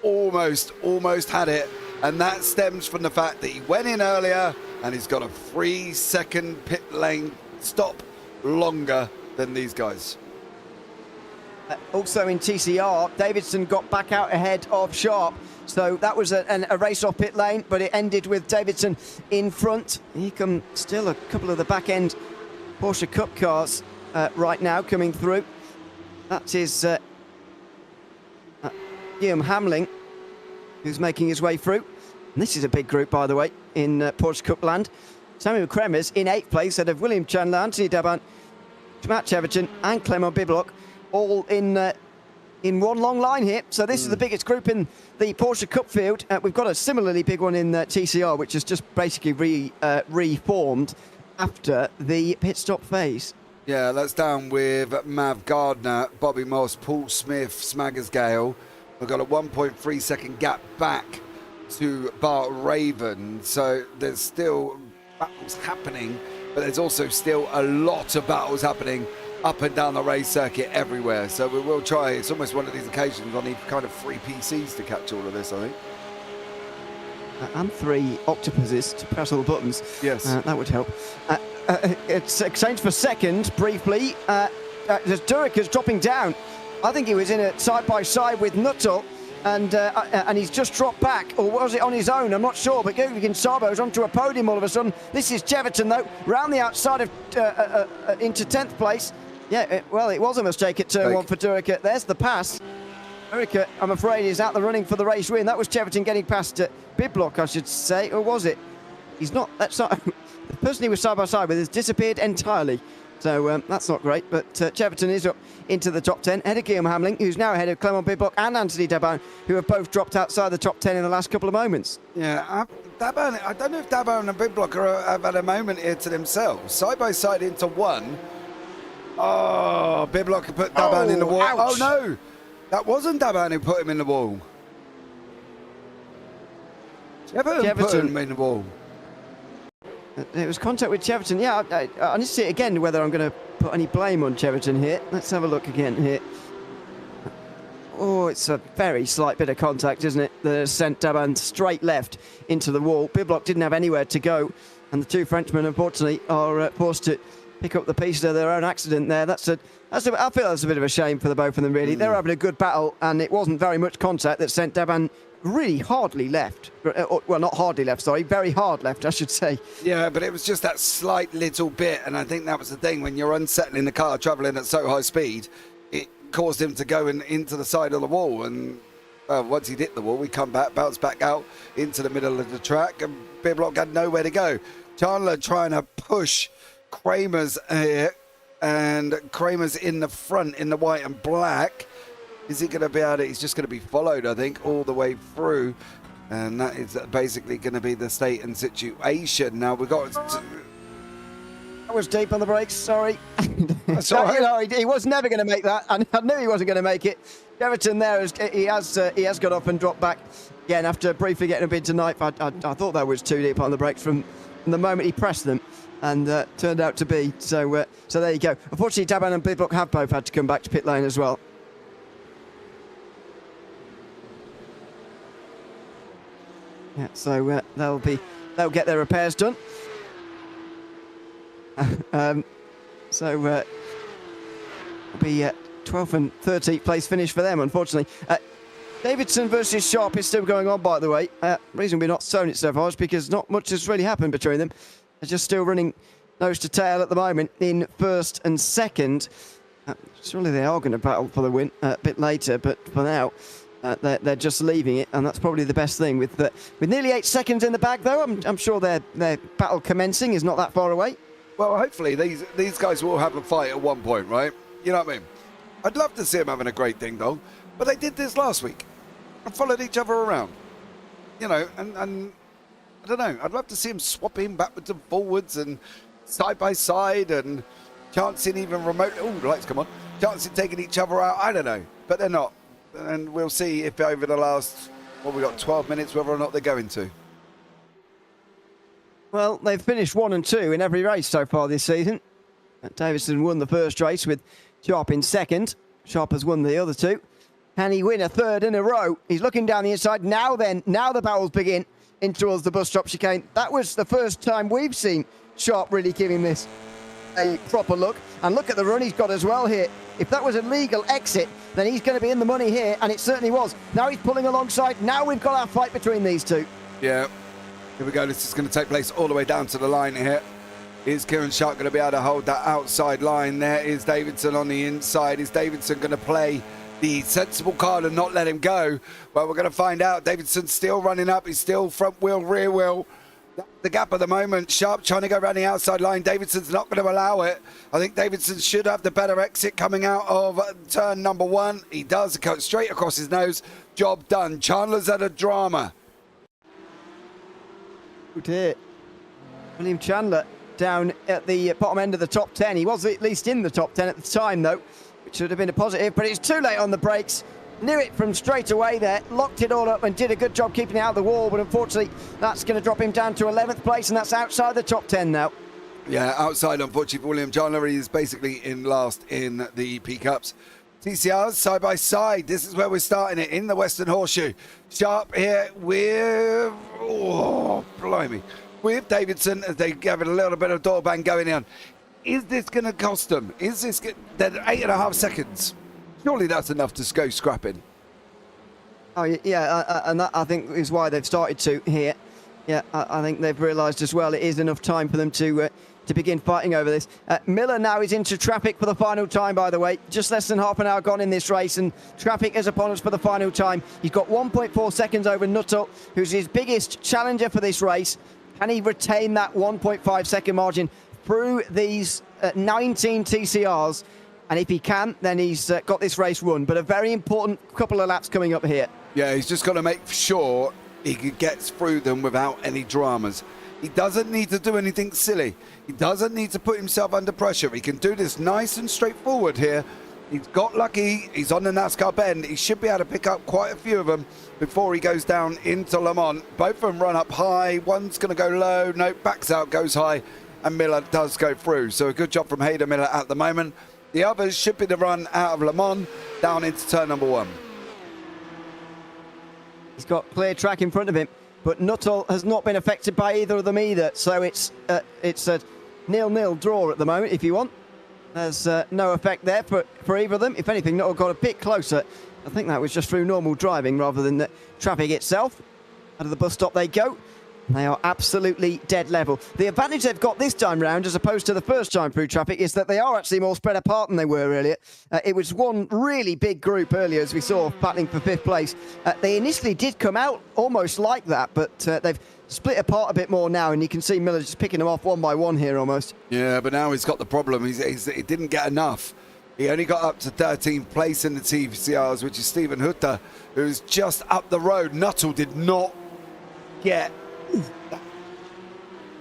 Almost had it. And that stems from the fact that he went in earlier and he's got a 3-second pit lane stop longer than these guys. Also in TCR, Davidson got back out ahead of Sharp. So that was a race off pit lane, but it ended with Davidson in front. Here come still a couple of the back end Porsche Cup cars right now coming through. That is Guillaume Hamling, who's making his way through. And this is a big group, by the way, in Porsche Cup land. Samuel Kremers in 8th place, ahead of William Chandler, Anthony Daban, Matt Cheverton and Clement Biblock, all in one long line here. So this is the biggest group in the Porsche Cup field. We've got a similarly big one in TCR, which has just basically reformed after the pit stop phase. Yeah, that's down with Mav Gardner, Bobby Moss, Paul Smith, Smaggers Gale. We've got a 1.3 second gap back to Bart Raven. So there's still battles happening, but there's also still a lot of battles happening up and down the race circuit everywhere. So we will try. It's almost one of these occasions I need kind of 3 PCs to catch all of this, I think. And 3 octopuses to press all the buttons. Yes. That would help. It's exchange for second, briefly. Dorica's dropping down. I think he was in a side-by-side with Nuttall, and he's just dropped back. Or was it on his own? I'm not sure. But Guggen Sabo's onto a podium all of a sudden. This is Cheverton, though, round the outside of into 10th place. Yeah, it was a mistake at turn 1 for Dorica. There's the pass. Dorica, I'm afraid, is out the running for the race win. That was Cheverton getting past Biblock, I should say. Or was it? He's not. That's not. the person he was side by side with has disappeared entirely. So that's not great, but Cheverton is up into the top 10, ahead of Guillaume Hamling, who's now ahead of Clement Biblock and Anthony Daban, who have both dropped outside the top 10 in the last couple of moments. Yeah, Daban, I don't know if Daban and Biblock have had a moment here to themselves. Side by side into one. Oh, Biblock put Daban in the wall. Ouch. Oh, no. That wasn't Daban who put him in the wall. Cheverton put him in the wall. It was contact with Cheverton. Yeah, I need to see it again whether I'm going to put any blame on Cheverton here. Let's have a look again here. Oh, it's a very slight bit of contact, isn't it? The sent Daban straight left into the wall. Biblock didn't have anywhere to go, and the two Frenchmen, unfortunately, are forced to pick up the pieces of their own accident there. I feel that's a bit of a shame for the both of them, really. They were having a good battle, and it wasn't very much contact that sent Daban really hardly left. Well, not hardly left, sorry. Very hard left, I should say. Yeah, but it was just that slight little bit, and I think that was the thing. When you're unsettling the car, travelling at so high speed, it caused him to go into the side of the wall, and once he'd hit the wall, we come back, bounce back out into the middle of the track, and Biblock had nowhere to go. Chandler trying to push Kramer's here, and Kramer's in the front in the white and black. Is he going to be able to? He's just going to be followed, I think, all the way through. And that is basically going to be the state and situation. Now, we've got... That was deep on the brakes, sorry. That's all right. You know, he was never going to make that. I knew he wasn't going to make it. Cheverton there, he has got up and dropped back again after briefly getting a bit tonight. I thought that was too deep on the brakes from the moment he pressed them. And turned out to be. So there you go. Unfortunately, Daban and Biblock have both had to come back to pit lane as well. Yeah, so they'll get their repairs done. It'll be 12th and 13th place finish for them, unfortunately. Davidson versus Sharp is still going on, by the way. Reason we're not showing it so far is because not much has really happened between them. They're just still running nose to tail at the moment in first and second. Surely they are going to battle for the win a bit later, but for now, they're just leaving it, and that's probably the best thing. With nearly 8 seconds in the bag, though, I'm sure their battle commencing is not that far away. Well, hopefully these guys will have a fight at one point, right? You know what I mean? I'd love to see them having a great ding dong, but they did this last week and followed each other around. You know, and I don't know. I'd love to see them swapping backwards and forwards and side by side and chancing even remote. Oh, the lights come on. Chancing taking each other out. I don't know, but they're not. And we'll see if over the last, we got 12 minutes, whether or not they're going to. Well, they've finished 1 and 2 in every race so far this season. Davidson won the first race with Sharp in second. Sharp has won the other two. Can he win a third in a row? He's looking down the inside. Now the battles begin in towards the bus stop chicane. That was the first time we've seen Sharp really giving this a proper look. And look at the run he's got as well here. If that was a legal exit, then he's going to be in the money here, and it certainly was. Now he's pulling alongside. Now we've got our fight between these two. Yeah. Here we go. This is going to take place all the way down to the line here. Is Kieran Sharp going to be able to hold that outside line? There is Davidson on the inside. Is Davidson going to play the sensible card and not let him go? Well, we're going to find out. Davidson's still running up. He's still front wheel, rear wheel. The gap at the moment. Sharp trying to go around the outside line. Davidson's not going to allow it. I think Davidson should have the better exit coming out of turn number 1. He does. It goes straight across his nose. Job done. Chandler's had a drama. Oh dear. William Chandler down at the bottom end of the top 10. He was at least in the top 10 at the time, though, which should have been a positive, but it's too late on the brakes. Knew it from straight away there, locked it all up and did a good job keeping it out of the wall, but unfortunately that's going to drop him down to 11th place, and that's outside the top 10 now. Yeah, outside, unfortunately, for William Chandler. He is basically in last in the P-Cups. TCRs side by side. This is where we're starting it in the Western Horseshoe. Sharp here with, blimey, with Davidson as they have a little bit of door bang going on. Is this going to cost them? Is this they're 8.5 seconds? Surely that's enough to go scrapping. Oh yeah, and that I think is why they've started to here. Yeah, I think they've realised as well it is enough time for them to begin fighting over this. Miller now is into traffic for the final time, by the way. Just less than half an hour gone in this race, and traffic is upon us for the final time. He's got 1.4 seconds over Nuttall, who's his biggest challenger for this race. Can he retain that 1.5 second margin through these 19 TCRs? And if he can, then he's got this race won. But a very important couple of laps coming up here. Yeah, he's just got to make sure he gets through them without any dramas. He doesn't need to do anything silly. He doesn't need to put himself under pressure. He can do this nice and straightforward here. He's got lucky. He's on the NASCAR bend. He should be able to pick up quite a few of them before he goes down into Le Mans. Both of them run up high. One's going to go low. No, backs out, goes high. And Miller does go through. So a good job from Hayden Miller at the moment. The others should be the run out of Le Mans down into turn number 1. He's got clear track in front of him, but Nuttall has not been affected by either of them either. So it's a 0-0 draw at the moment, if you want. There's no effect there for either of them. If anything, Nuttall got a bit closer. I think that was just through normal driving rather than the traffic itself. Out of the bus stop they go. They are absolutely dead level. The advantage they've got this time round, as opposed to the first time through traffic, is that they are actually more spread apart than they were earlier. It was one really big group earlier, as we saw, battling for 5th place. They initially did come out almost like that, but they've split apart a bit more now, and you can see Miller just picking them off one by one here almost. Yeah, but now he's got the problem. He didn't get enough. He only got up to 13th place in the TCRs, which is Stephen Hutter, who's just up the road. Nuttall did not get...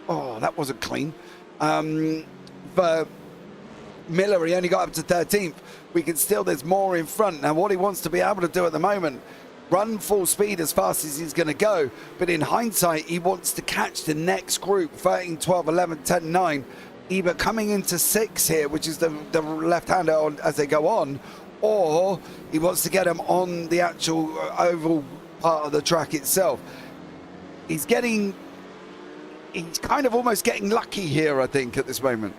Oh, that wasn't clean. For Miller, he only got up to 13th. We can still, there's more in front. Now, what he wants to be able to do at the moment, run full speed as fast as he's going to go. But in hindsight, he wants to catch the next group, 13, 12, 11, 10, 9, either coming into 6 here, which is the left-hander as they go on, or he wants to get them on the actual oval part of the track itself. He's kind of almost getting lucky here, I think, at this moment.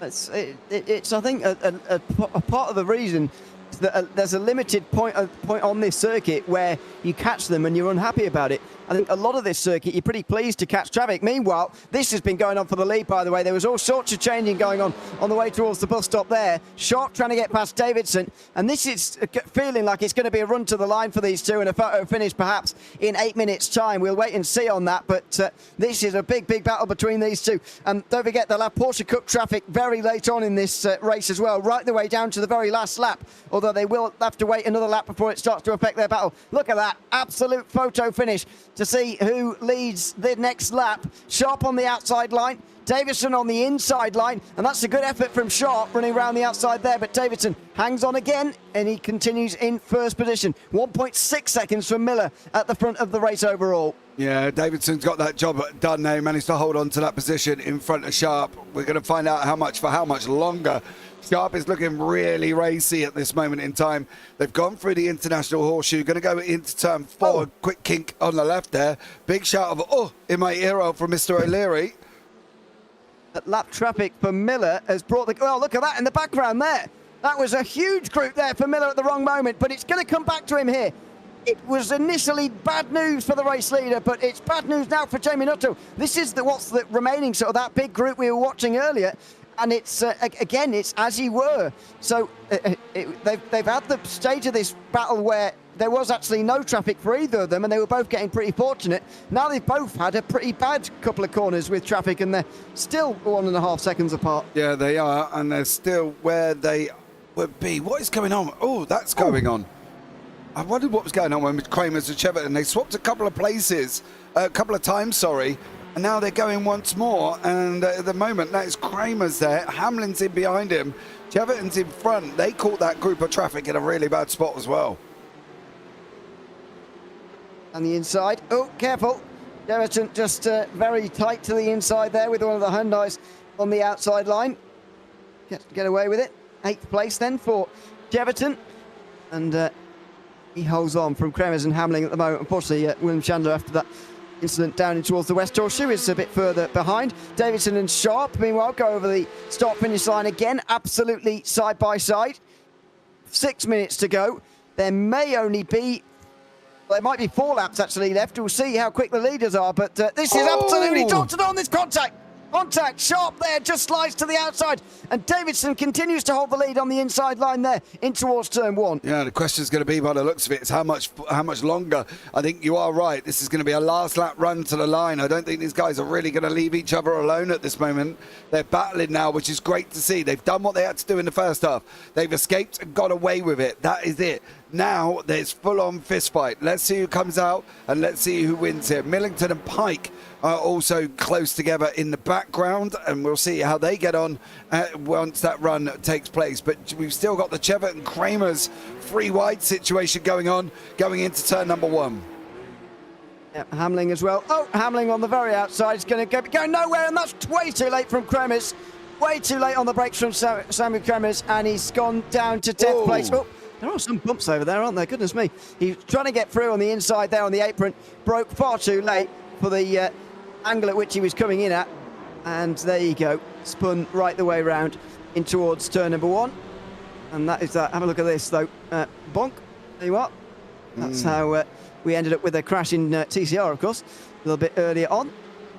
It's I think, a part of the reason is that there's a limited point on this circuit where you catch them and you're unhappy about it. I think a lot of this circuit, you're pretty pleased to catch traffic. Meanwhile, this has been going on for the lead, by the way. There was all sorts of changing going on the way towards the bus stop there. Sharp trying to get past Davidson. And this is feeling like it's going to be a run to the line for these two and a photo finish perhaps in 8 minutes' time. We'll wait and see on that. But this is a big, big battle between these two. And don't forget, they'll have Porsche Cup traffic very late on in this race as well, right the way down to the very last lap. Although they will have to wait another lap before it starts to affect their battle. Look at that. Absolute photo finish to see who leads the next lap. Sharp on the outside line, Davidson on the inside line, and that's a good effort from Sharp running around the outside there, but Davidson hangs on again and he continues in first position. 1.6 seconds from Miller at the front of the race overall. Yeah, Davidson's got that job done now. He managed to hold on to that position in front of Sharp. We're going to find out how much longer. Sharp is looking really racy at this moment in time. They've gone through the international horseshoe, going to go into turn 4. Oh. Quick kink on the left there. Big shout of, oh, in my ear from Mr. O'Leary. That lap traffic for Miller has brought the... Oh, look at that in the background there. That was a huge group there for Miller at the wrong moment, but it's going to come back to him here. It was initially bad news for the race leader, but it's bad news now for Jamie Nuttall. This is what's the remaining sort of that big group we were watching earlier. And it's, again, it's as you were. So they've had the stage of this battle where there was actually no traffic for either of them, and they were both getting pretty fortunate. Now they've both had a pretty bad couple of corners with traffic, and they're still 1.5 seconds apart. Yeah, they are, and they're still where they would be. What is going on? Oh, that's going on. I wondered what was going on with Kramers and Cheverton. They swapped a couple of times, sorry. And now they're going once more, and at the moment, that is Kramers there. Hamlin's in behind him. Cheverton's in front. They caught that group of traffic in a really bad spot as well. On the inside. Oh, careful. Cheverton just very tight to the inside there with one of the Hyundais on the outside line. Get away with it. 8th place then for Cheverton. And he holds on from Kramers and Hamlin at the moment. Unfortunately, William Chandler, after that incident down in towards the West Horseshoe, is a bit further behind. Davidson and Sharp, meanwhile, go over the start-finish line again, absolutely side by side. 6 minutes to go. There may only be, well, there might be 4 laps actually left. We'll see how quick the leaders are, but this is absolutely dotted on this contact. Contact, Sharp there, just slides to the outside. And Davidson continues to hold the lead on the inside line there in towards turn 1. Yeah, the question's going to be, by the looks of it, is how much longer. I think you are right. This is going to be a last lap run to the line. I don't think these guys are really going to leave each other alone at this moment. They're battling now, which is great to see. They've done what they had to do in the first half. They've escaped and got away with it. That is it. Now there's full-on fist fight. Let's see who comes out and let's see who wins here. Millington and Pike are also close together in the background, and we'll see how they get on once that run takes place. But we've still got the Chevitt and Kramer's free wide situation going on, going into turn number 1. Yeah, Hamling as well. Oh, Hamling on the very outside is going to go nowhere, and that's way too late from Kremers. Way too late on the brakes from Samuel Kremers, and he's gone down to 10th place. Oh, there are some bumps over there, aren't there? Goodness me. He's trying to get through on the inside there on the apron. Broke far too late for the angle at which he was coming in at. And there you go. Spun right the way round in towards turn number 1. And that is that. Have a look at this, though. Bonk. There you are. That's how we ended up with a crash in TCR, of course, a little bit earlier on.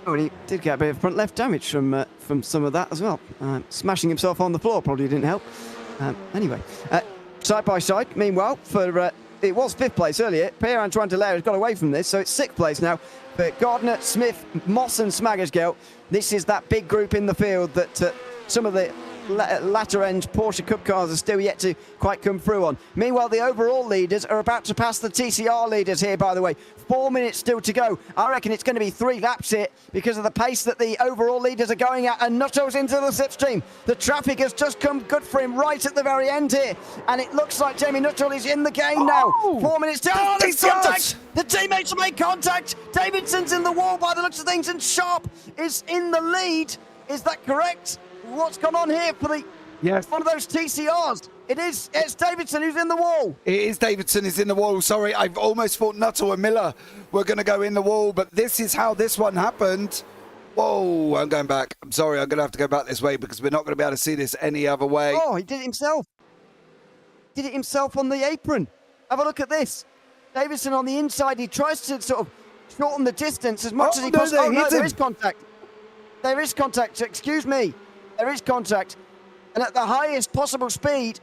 Oh, and he did get a bit of front left damage from some of that as well. Smashing himself on the floor probably didn't help. Anyway, side by side, meanwhile, for it was 5th place earlier. Pierre-Antoine Dallaire has got away from this, so it's 6th place now. But Gardner, Smith, Moss and Smaggersgeld, this is that big group in the field that some of the latter end Porsche Cup cars are still yet to quite come through on. Meanwhile, the overall leaders are about to pass the TCR leaders here, by the way. 4 minutes still to go. I reckon it's going to be 3 laps here because of the pace that the overall leaders are going at, and Nutto's into the slipstream. The traffic has just come good for him right at the very end here, and it looks like Jamie Nuttall is in the game now. 4 minutes to go. There's contact. The teammates make contact. Davidson's in the wall by the looks of things, and Sharp is in the lead. Is that correct? What's gone on here for one of those TCRs? It's Davidson who's in the wall. It is Davidson who's in the wall. Sorry, I've almost thought Nuttall and Miller were going to go in the wall, but this is how this one happened. Whoa, I'm going back. I'm sorry, I'm going to have to go back this way because we're not going to be able to see this any other way. Oh, he did it himself. Did it himself on the apron. Have a look at this. Davidson on the inside, he tries to sort of shorten the distance as much as he possibly can. Oh, no, there is contact. There is contact, excuse me. There is contact, and at the highest possible speed,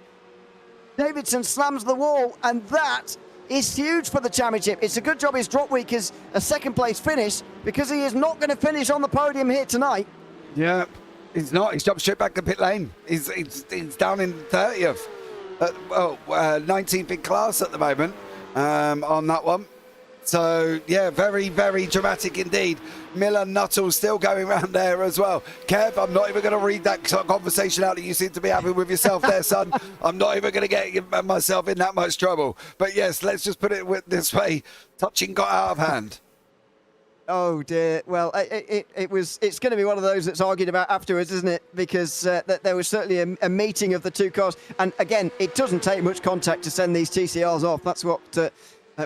Davidson slams the wall, and that is huge for the championship. It's a good job his drop week is a 2nd place finish, because he is not going to finish on the podium here tonight. Yeah, he's not. He's jumped straight back to pit lane. He's down in 30th, 19th in class at the moment on that one. So, yeah, very, very dramatic indeed. Miller Nuttall still going around there as well. Kev, I'm not even going to read that conversation out that you seem to be having with yourself there, son. I'm not even going to get myself in that much trouble. But, yes, let's just put it this way. Touching got out of hand. Oh, dear. Well, it's going to be one of those that's argued about afterwards, isn't it? Because there was certainly a meeting of the two cars. And, again, it doesn't take much contact to send these TCRs off. That's what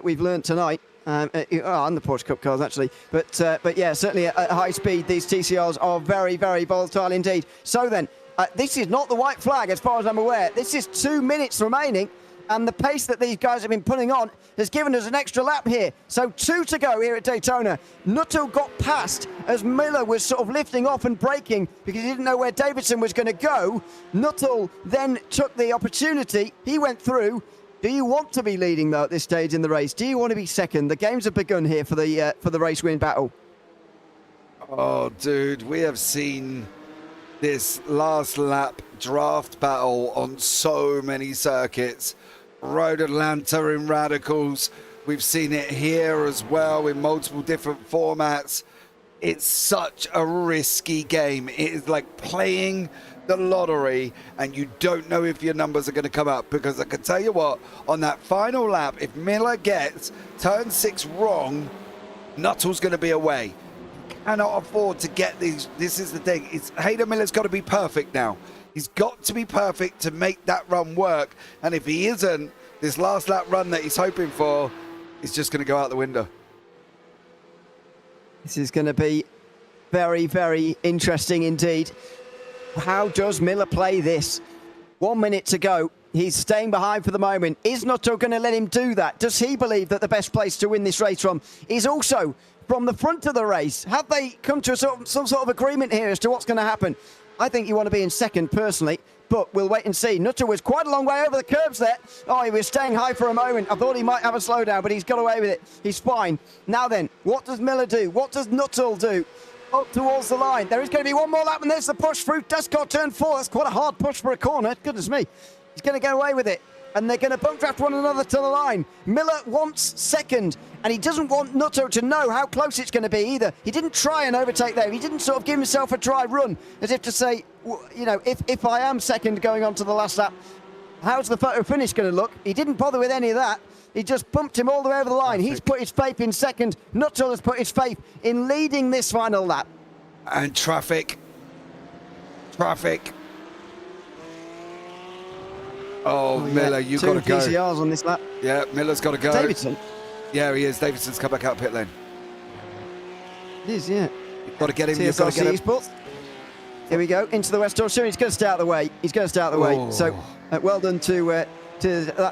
we've learned tonight. On the Porsche Cup cars, actually. But yeah, certainly at high speed, these TCRs are very, very volatile indeed. So then, this is not the white flag, as far as I'm aware. This is 2 minutes remaining, and the pace that these guys have been putting on has given us an extra lap here. So 2 to go here at Daytona. Nuttall got past as Miller was sort of lifting off and braking because he didn't know where Davidson was going to go. Nuttall then took the opportunity. He went through. Do you want to be leading, though, at this stage in the race? Do you want to be second? The games have begun here for the race win battle. Oh, dude, we have seen this last lap draft battle on so many circuits. Road Atlanta in Radicals. We've seen it here as well in multiple different formats. It's such a risky game. It is like playing the lottery, and you don't know if your numbers are going to come up, because I can tell you what, on that final lap, if Miller gets turn 6 wrong, Nuttall's going to be away. Cannot afford to get these. This is the thing. Hayden Miller's got to be perfect now. He's got to be perfect to make that run work, and if he isn't, this last lap run that he's hoping for is just going to go out the window. This is going to be very, very interesting indeed. How does Miller play this? 1 minute to go. He's staying behind for the moment. Is Nuttall going to let him do that? Does he believe that the best place to win this race from is also from the front of the race? Have they come to some sort of agreement here as to what's going to happen? I think you want to be in second personally, but we'll wait and see. Nutter was quite a long way over the curbs there. Oh, he was staying high for a moment. I thought he might have a slowdown, but he's got away with it. He's fine. Now then, what does Miller do? What does Nuttall do? Up towards the line. There is going to be one more lap, and there's the push through Descott turn 4. That's quite a hard push for a corner. Goodness me. He's going to get away with it. And they're going to bump draft one another to the line. Miller wants second, and he doesn't want Nutter to know how close it's going to be either. He didn't try and overtake there. He didn't sort of give himself a dry run, as if to say, you know, if I am second going on to the last lap, how's the photo finish going to look? He didn't bother with any of that. He just bumped him all the way over the line. He's put his faith in second. Nutter has put his faith in leading this final lap. And traffic. Oh, Miller, you got to go. 2 PCRs on this lap. Yeah, Miller's got to go. Davidson. Yeah, he is. Davidson's come back out pit lane. It is, yeah. You've got to get him. You've got to get him. Esports. Here we go into the West Torture. He's going to stay out of the way. He's going to stay out of the way. So well done to that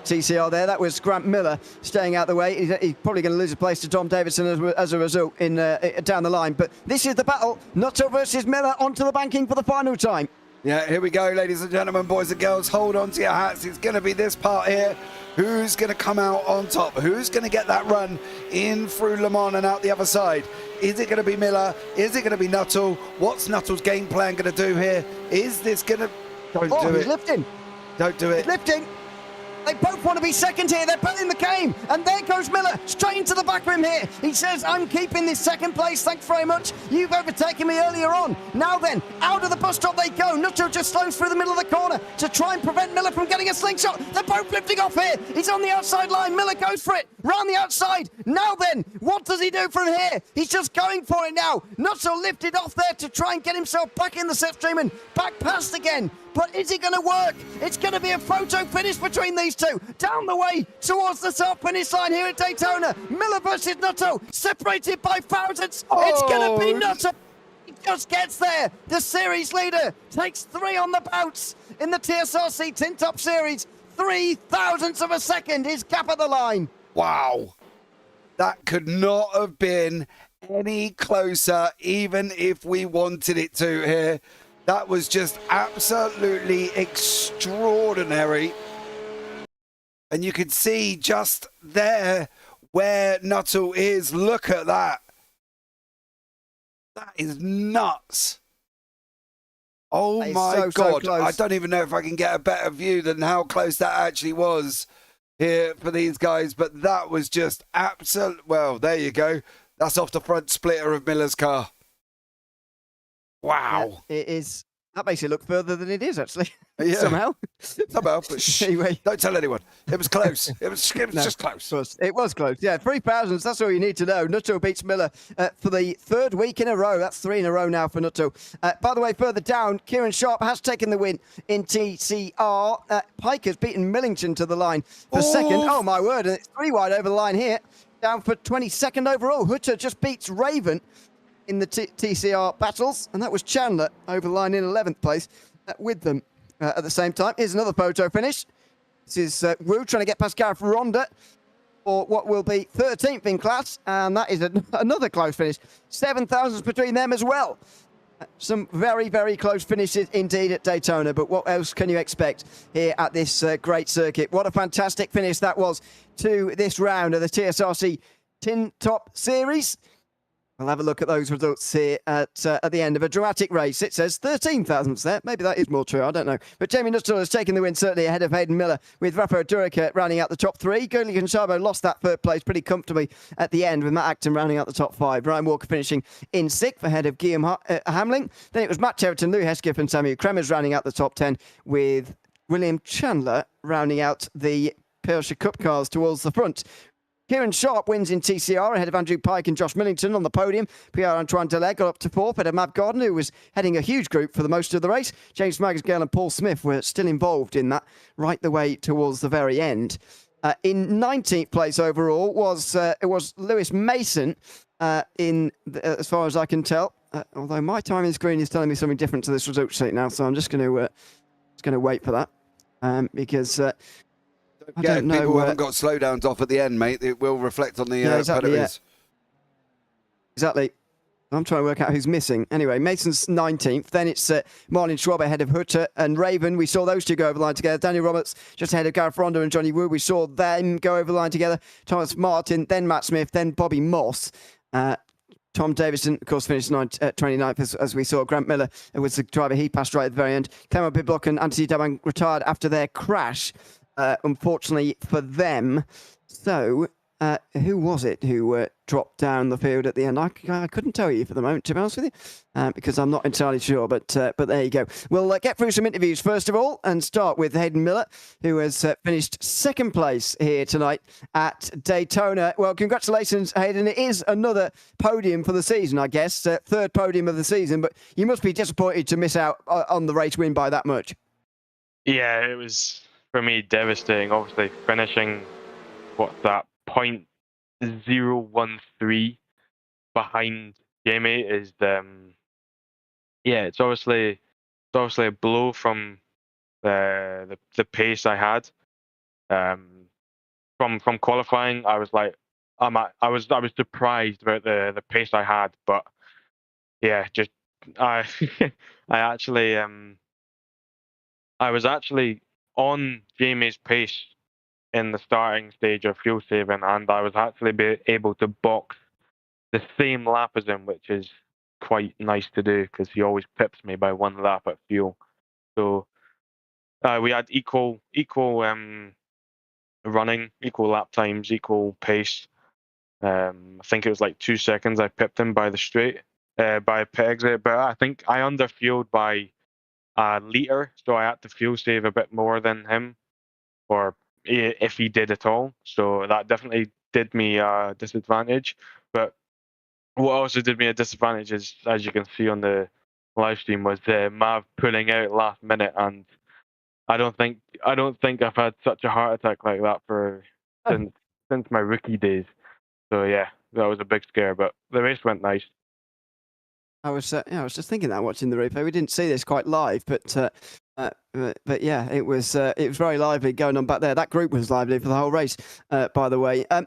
TCR there. That was Grant Miller staying out of the way. He's probably going to lose a place to Tom Davidson as a result in down the line. But this is the battle. Nutter versus Miller onto the banking for the final time. Yeah, here we go, ladies and gentlemen, boys and girls. Hold on to your hats. It's going to be this part here. Who's going to come out on top? Who's going to get that run in through Le Mans and out the other side? Is it going to be Miller? Is it going to be Nuttall? What's Nuttall's game plan going to do here? Is this going to... Don't do it. He's lifting. Don't do it. He's lifting. They both want to be second here. They're both in the game. And there goes Miller, straight into the back rim here. He says, I'm keeping this second place. Thanks very much. You've overtaken me earlier on. Now then, out of the bus stop they go. Nutter just slows through the middle of the corner to try and prevent Miller from getting a slingshot. They're both lifting off here. He's on the outside line. Miller goes for it. Round the outside. Now then, what does he do from here? He's just going for it now. Nutter lifted off there to try and get himself back in the slipstream and back past again. But is it going to work? It's going to be a photo finish between these two. Down the way towards the start finish line here at Daytona. Miller versus Nutter, separated by thousands. Oh. It's going to be Nutter. He just gets there. The series leader takes 3 on the bounce in the TSRC Tin Top Series. 0.003 of a second is gap at the line. Wow. That could not have been any closer, even if we wanted it to here. That was just absolutely extraordinary. And you could see just there where Nuttall is. Look at that. That is nuts. Oh my God. So I don't even know if I can get a better view than how close that actually was here for these guys. But that was just absolute. Well, there you go. That's off the front splitter of Miller's car. Wow. Yeah, it is. That makes it look further than it is, actually. Yeah. Somehow. But shh, anyway. Don't tell anyone. It was close. It was just close. It was close. Yeah, 3,000. That's all you need to know. Nuttall beats Miller for the 3rd week in a row. That's 3 in a row now for Nuttall. By the way, further down, Kieran Sharp has taken the win in TCR. Pike has beaten Millington to the line for second. Oh, my word. And it's 3 wide over the line here. Down for 22nd overall. Hutter just beats Raven in the TCR battles, and that was Chandler over the line in 11th place with them at the same time. Here's another photo finish. This is Wu trying to get past Gareth Ronda for what will be 13th in class, and that is another close finish. 7,000 between them as well. Some very, very close finishes indeed at Daytona, but what else can you expect here at this great circuit? What a fantastic finish that was to this round of the TSRC Tin Top Series. We'll have a look at those results here at the end of a dramatic race. It says 13,000 there. Maybe that is more true. I don't know. But Jamie Nuttall has taken the win, certainly ahead of Hayden Miller, with Rafa Durica rounding out the top 3. Gurley Gonçalves lost that 3rd place pretty comfortably at the end, with Matt Acton rounding out the top 5. Ryan Walker finishing in 6th ahead of Guillaume Hamling. Then it was Matt Cherriton, Lou Hesketh and Samuel Kremers rounding out the top 10, with William Chandler rounding out the Porsche Cup cars towards the front. Kieran Sharp wins in TCR ahead of Andrew Pike and Josh Millington on the podium. Pierre-Antoine Delay got up to 4th ahead of Matt Gardner, who was heading a huge group for the most of the race. James Magsgale and Paul Smith were still involved in that right the way towards the very end. In 19th place overall was Lewis Mason, as far as I can tell. Although my timing screen is telling me something different to this result sheet now, so I'm just going to wait for that because. I don't know. People haven't got slowdowns off at the end, mate. It will reflect on the exactly, penalties. Exactly. I'm trying to work out who's missing. Anyway, Mason's 19th. Then it's Marlon Schwab ahead of Hutter and Raven. We saw those two go over the line together. Daniel Roberts just ahead of Gareth Rondo and Johnny Wu. We saw them go over the line together. Thomas Martin, then Matt Smith, then Bobby Moss. Tom Davison, of course, finished 29th, as we saw. Grant Miller was the driver. He passed right at the very end. Clement Piblock and Anthony Dabang retired after their crash, unfortunately for them. So, who was it who dropped down the field at the end? I couldn't tell you for the moment, to be honest with you, because I'm not entirely sure. But there you go. We'll get through some interviews first of all, and start with Hayden Miller, who has finished second place here tonight at Daytona. Well, congratulations, Hayden. It is another podium for the season, I guess. Third podium of the season, but you must be disappointed to miss out on the race win by that much. Yeah, it was, for me, devastating. Obviously, finishing, what's that, 0.013 behind Jamie is it's obviously a blow from the pace I had. From qualifying, I was like, I was surprised about the pace I had, but yeah, just I I was actually on Jamie's pace in the starting stage of fuel saving, and I was actually able to box the same lap as him, which is quite nice to do because he always pips me by 1 lap at fuel. So we had equal running, equal lap times, equal pace. I think it was like 2 seconds I pipped him by the straight, by pit exit, but I think I underfueled by a litre, so I had to fuel save a bit more than him, or if he did at all. So that definitely did me a disadvantage. But what also did me a disadvantage is, as you can see on the live stream, was Mav pulling out last minute, and I don't think I've had such a heart attack like that since my rookie days. So yeah, that was a big scare, but the race went nice. I was just thinking that watching the replay. We didn't see this quite live, but yeah, it was very lively going on back there. That group was lively for the whole race, by the way. I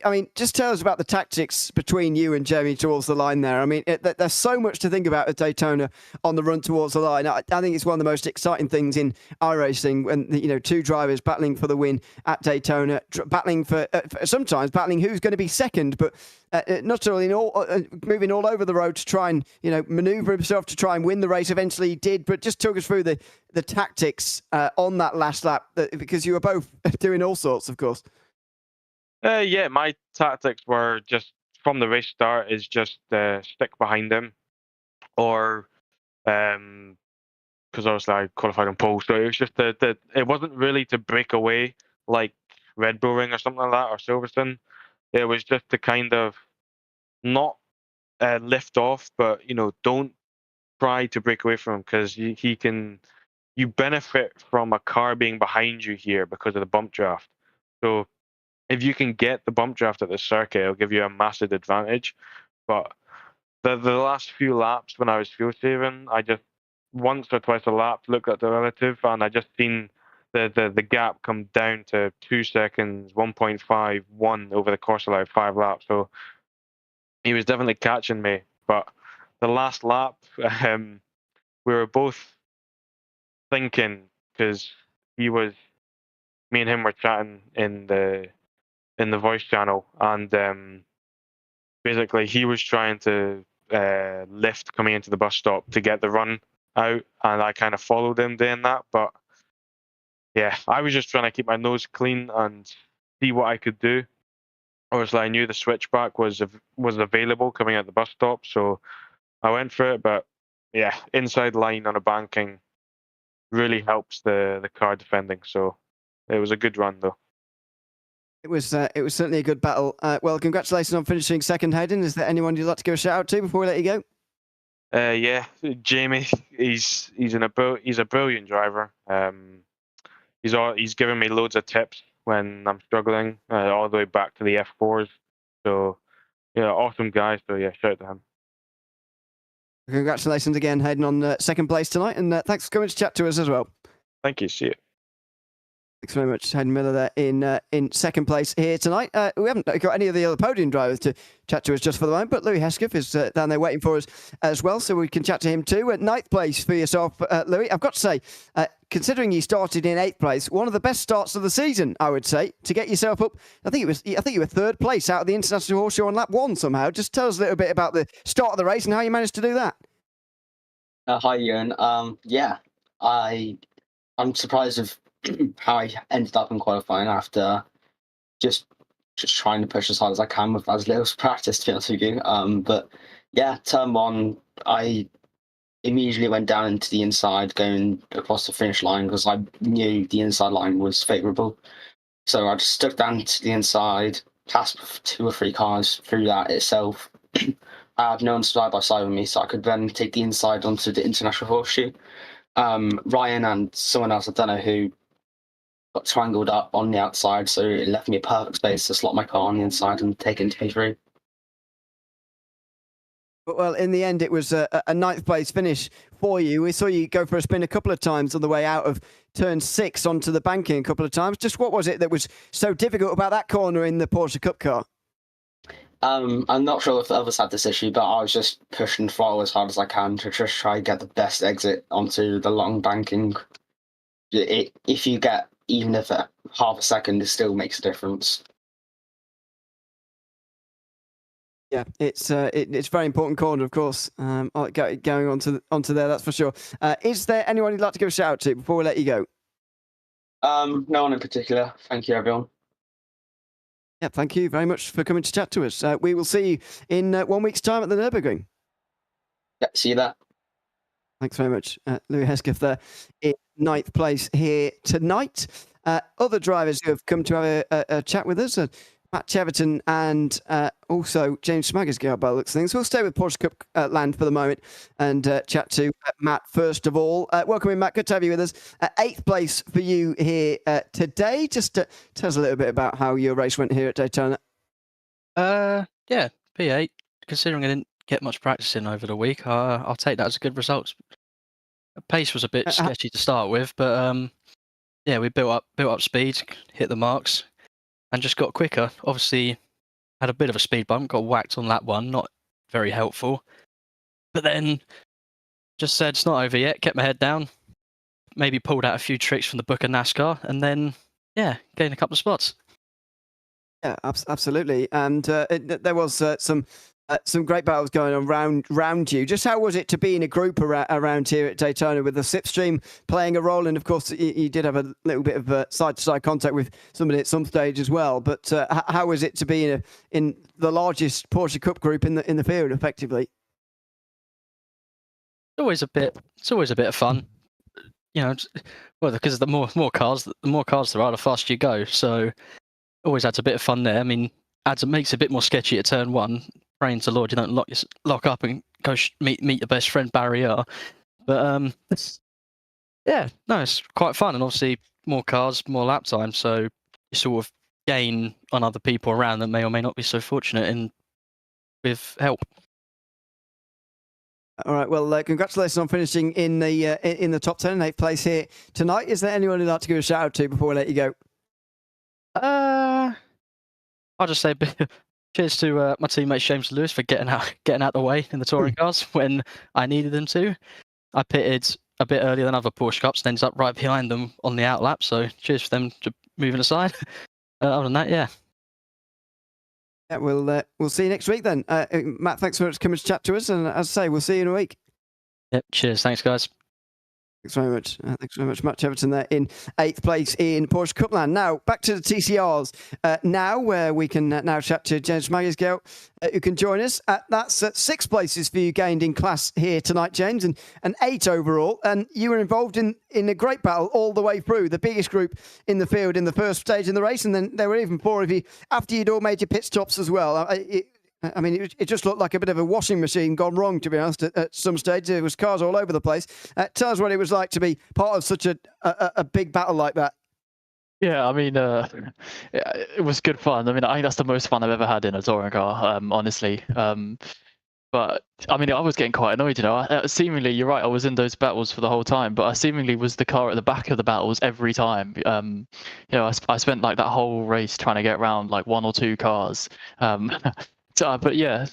mean, just tell us about the tactics between you and Jamie towards the line there. I mean, there's so much to think about at Daytona on the run towards the line. I think it's one of the most exciting things in iRacing when two drivers battling for the win at Daytona, battling for sometimes battling who's going to be second, but not only moving all over the road to try and maneuver himself to try and win the race. Eventually he did, but just talk us through the tactics on that last lap, because you were both doing all sorts, of course. Yeah, my tactics were just from the race start is just stick behind him, or because obviously I qualified on pole, so it was just it wasn't really to break away like Red Bull Ring or something like that, or Silverstone. It was just to kind of not lift off, but don't try to break away from him, because you benefit from a car being behind you here because of the bump draft. So if you can get the bump draft at the circuit, it'll give you a massive advantage. But the last few laps when I was fuel saving, I just once or twice a lap looked at the relative, and I just seen the gap come down to 2 seconds, 1.51 over the course of like 5 laps. So he was definitely catching me. But the last lap, we were both thinking, because me and him were chatting in the voice channel, and basically he was trying to lift coming into the bus stop to get the run out, and I kind of followed him doing that. But yeah, I was just trying to keep my nose clean and see what I could do. Obviously, I knew the switchback was available coming out the bus stop, so I went for it. But yeah, inside line on a banking really helps the car defending. So it was a good run, though. It was certainly a good battle. Well, congratulations on finishing second, Hayden. Is there anyone you'd like to give a shout out to before we let you go? Yeah, Jamie. He's a brilliant driver. He's given me loads of tips when I'm struggling, all the way back to the F4s. So yeah, awesome guy. So yeah, shout out to him. Congratulations again, Hayden, on second place tonight, and thanks for coming to chat to us as well. Thank you. See you. Thanks very much, Hayden Miller there in second place here tonight. We haven't got any of the other podium drivers to chat to us just for the moment, but Louis Hesketh is down there waiting for us as well, so we can chat to him too. At ninth place for yourself, Louis. I've got to say, considering you started in 8th place, one of the best starts of the season, I would say, to get yourself up. I think you were 3rd place out of the International Horseshoe on lap 1 somehow. Just tell us a little bit about the start of the race and how you managed to do that. Hi, Ewan. Yeah, I'm surprised of how I ended up in qualifying after just trying to push as hard as I can with as little practice, to be honest with you. But yeah, turn 1, I immediately went down into the inside, going across the finish line because I knew the inside line was favourable. So I just stuck down to the inside, passed 2 or 3 cars through that itself. I had no one side by side with me, so I could then take the inside onto the International Horseshoe. Ryan and someone else, I don't know who, got triangled up on the outside, so it left me a perfect space to slot my car on the inside and take it into P3. Well, in the end, it was a 9th place finish for you. We saw you go for a spin a couple of times on the way out of turn 6 onto the banking a couple of times. Just what was it that was so difficult about that corner in the Porsche Cup car? I'm not sure if the others had this issue, but I was just pushing throttle as hard as I can to just try and get the best exit onto the long banking. If you get, even if at half a second, it still makes a difference. Yeah, it's very important corner, of course. Going onto there, that's for sure. Is there anyone you'd like to give a shout out to before we let you go? No one in particular. Thank you, everyone. Yeah, thank you very much for coming to chat to us. We will see you in 1 week's time at the Nürburgring. Yeah, see you there. Thanks very much, Louis Hesketh there in 9th place here tonight. Other drivers who have come to have a chat with us, Matt Cheverton and also James Smagersgale by the looks of things. We'll stay with Porsche Cup land for the moment and chat to Matt first of all. Welcome in, Matt. Good to have you with us. 8th place for you here today. Just tell us a little bit about how your race went here at Daytona. Yeah, P8. Considering I didn't get much practice in over the week, I'll take that as a good result. Pace was a bit sketchy to start with, but yeah, we built up speed, hit the marks, and just got quicker. Obviously, had a bit of a speed bump, got whacked on lap 1, not very helpful. But then just said it's not over yet, kept my head down, maybe pulled out a few tricks from the book of NASCAR, and then, yeah, gained a couple of spots. Yeah, absolutely. And there was some great battles going on around you. Just how was it to be in a group around here at Daytona with the slipstream playing a role? And of course, you did have a little bit of side-to-side contact with somebody at some stage as well. But how was it to be in the largest Porsche Cup group in the field, effectively? It's always a bit of fun, you know. Well, because the more cars there are, the faster you go. So always adds a bit of fun there. I mean, makes it a bit more sketchy at turn 1. Praying to Lord you don't lock up and go meet your best friend Barrier. But yeah, no, it's quite fun, and obviously more cars, more lap time, so you sort of gain on other people around that may or may not be so fortunate in with help. All right. Well, congratulations on finishing in the top 10 and 8th place here tonight. Is there anyone you'd like to give a shout out to before we let you go? I'll just say cheers to my teammate James Lewis for getting out the way in the touring cars when I needed them to. I pitted a bit earlier than other Porsche Cups and ended up right behind them on the outlap. So cheers for them to moving aside. Other than that, yeah. Yeah, we'll see you next week then. Matt, thanks so much for coming to chat to us, and as I say, we'll see you in a week. Yep. Cheers. Thanks, guys. Thanks very much. Thanks very much, Matt Cheverton there in 8th place in Porsche Cupland. Now, back to the TCRs now, where we can now chat to James Smagersgale, who can join us. That's 6 places for you gained in class here tonight, James, and 8 overall. And you were involved in a great battle all the way through, the biggest group in the field in the first stage in the race, and then there were even 4 of you after you'd all made your pit stops as well. I mean, it just looked like a bit of a washing machine gone wrong, to be honest, at some stage. There was cars all over the place. Tell us what it was like to be part of such a big battle like that. Yeah, I mean, it was good fun. I mean, I think that's the most fun I've ever had in a touring car, honestly. But I mean, I was getting quite annoyed, you know. Seemingly, you're right. I was in those battles for the whole time, but I seemingly was the car at the back of the battles every time. You know, I spent like that whole race trying to get around like 1 or 2 cars. But yeah,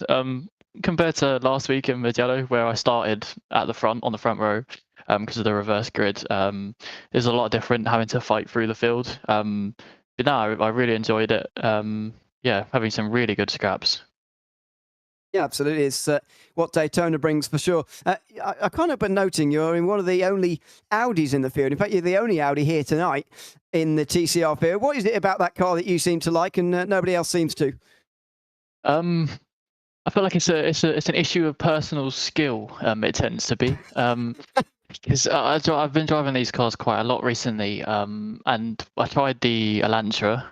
compared to last week in Mugello, where I started at the front on the front row, because of the reverse grid, there's a lot different having to fight through the field. But no, I really enjoyed it. Yeah, having some really good scraps. Yeah, absolutely. It's what Daytona brings for sure. I can't help but noting you're in one of the only Audis in the field. In fact, you're the only Audi here tonight in the TCR field. What is it about that car that you seem to like and nobody else seems to? I feel like it's an issue of personal skill. It tends to be. Because I've been driving these cars quite a lot recently, and I tried the Elantra,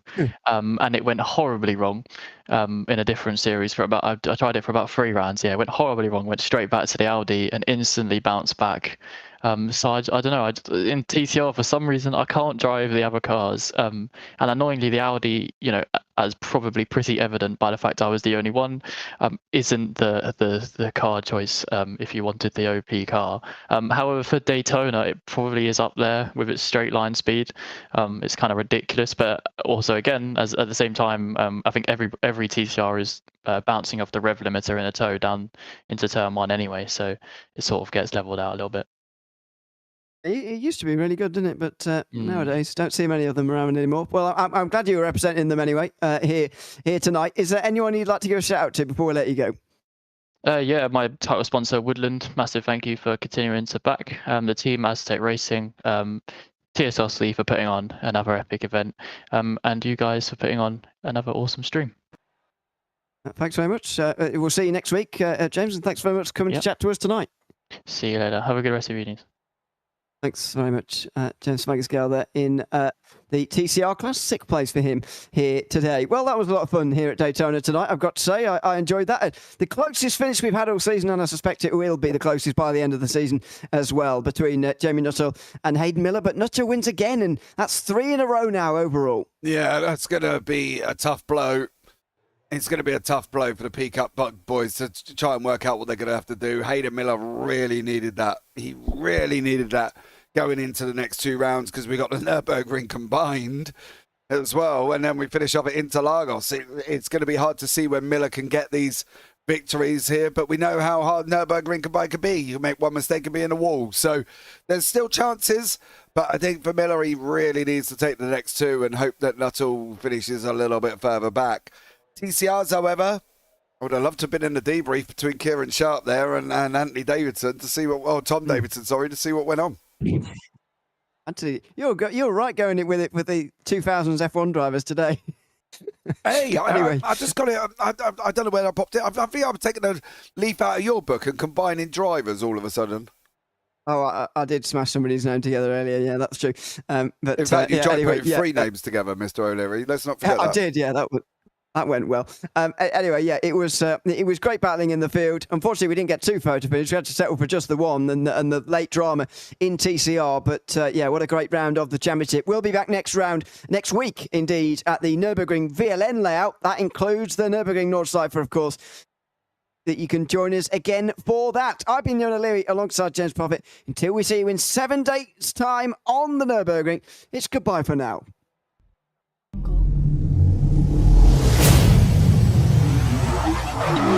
and it went horribly wrong in a different series for about. I tried it for about 3 rounds. Yeah, it went horribly wrong. Went straight back to the Audi and instantly bounced back. So I don't know. In TCR for some reason I can't drive the other cars. And annoyingly the Audi, you know, as probably pretty evident by the fact I was the only one, isn't the car choice if you wanted the OP car. However, for Daytona, it probably is up there with its straight line speed. It's kind of ridiculous, but also again, as at the same time, I think every TCR is bouncing off the rev limiter in a tow down into turn 1 anyway, so it sort of gets leveled out a little bit. It used to be really good, didn't it? But nowadays, don't see many of them around anymore. Well, I'm glad you were representing them anyway here tonight. Is there anyone you'd like to give a shout out to before we let you go? Yeah, my title sponsor, Woodland. Massive thank you for continuing to back the team, Aztec Racing, TSRC for putting on another epic event, and you guys for putting on another awesome stream. Thanks very much. We'll see you next week, James, and thanks very much for coming to chat to us tonight. See you later. Have a good rest of your evenings. Thanks very much, James Smagascale there in the TCR class. 6th place for him here today. Well, that was a lot of fun here at Daytona tonight, I've got to say. I enjoyed that. The closest finish we've had all season, and I suspect it will be the closest by the end of the season as well, between Jamie Nuttall and Hayden Miller. But Nuttall wins again, and that's 3 in a row now overall. Yeah, that's going to be a tough blow. It's going to be a tough blow for the Peacup boys to try and work out what they're going to have to do. Hayden Miller really needed that. He really needed that going into the next 2 rounds because we got the Nürburgring combined as well. And then we finish off at Interlagos. It's going to be hard to see when Miller can get these victories here, but we know how hard Nürburgring combined could be. You make one mistake and be in a wall. So there's still chances, but I think for Miller, he really needs to take the next 2 and hope that Nuttall finishes a little bit further back. TCRs, however, I would have loved to have been in the debrief between Kieran Sharp there and Anthony Davidson to see Tom Davidson, to see what went on. Anthony, you're right going it with the 2000s F1 drivers today. Hey, Anyway. I just got it. I don't know where I popped it. I think I'm taking a leaf out of your book and combining drivers all of a sudden. Oh, I did smash somebody's name together earlier. Yeah, that's true. But in fact, you tried anyway, putting 3 names together, Mr. O'Leary. Let's not forget I that. did, yeah, that went well. Anyway, yeah, it was great battling in the field. Unfortunately, we didn't get 2 photo finish. We had to settle for just the 1 and the late drama in TCR. But yeah, what a great round of the championship. We'll be back next week, indeed, at the Nürburgring VLN layout. That includes the Nürburgring Nordschleife, of course. That you can join us again for that. I've been Jon O'Leary alongside James Profit. Until we see you in 7 days' time on the Nürburgring, it's goodbye for now. Jungle.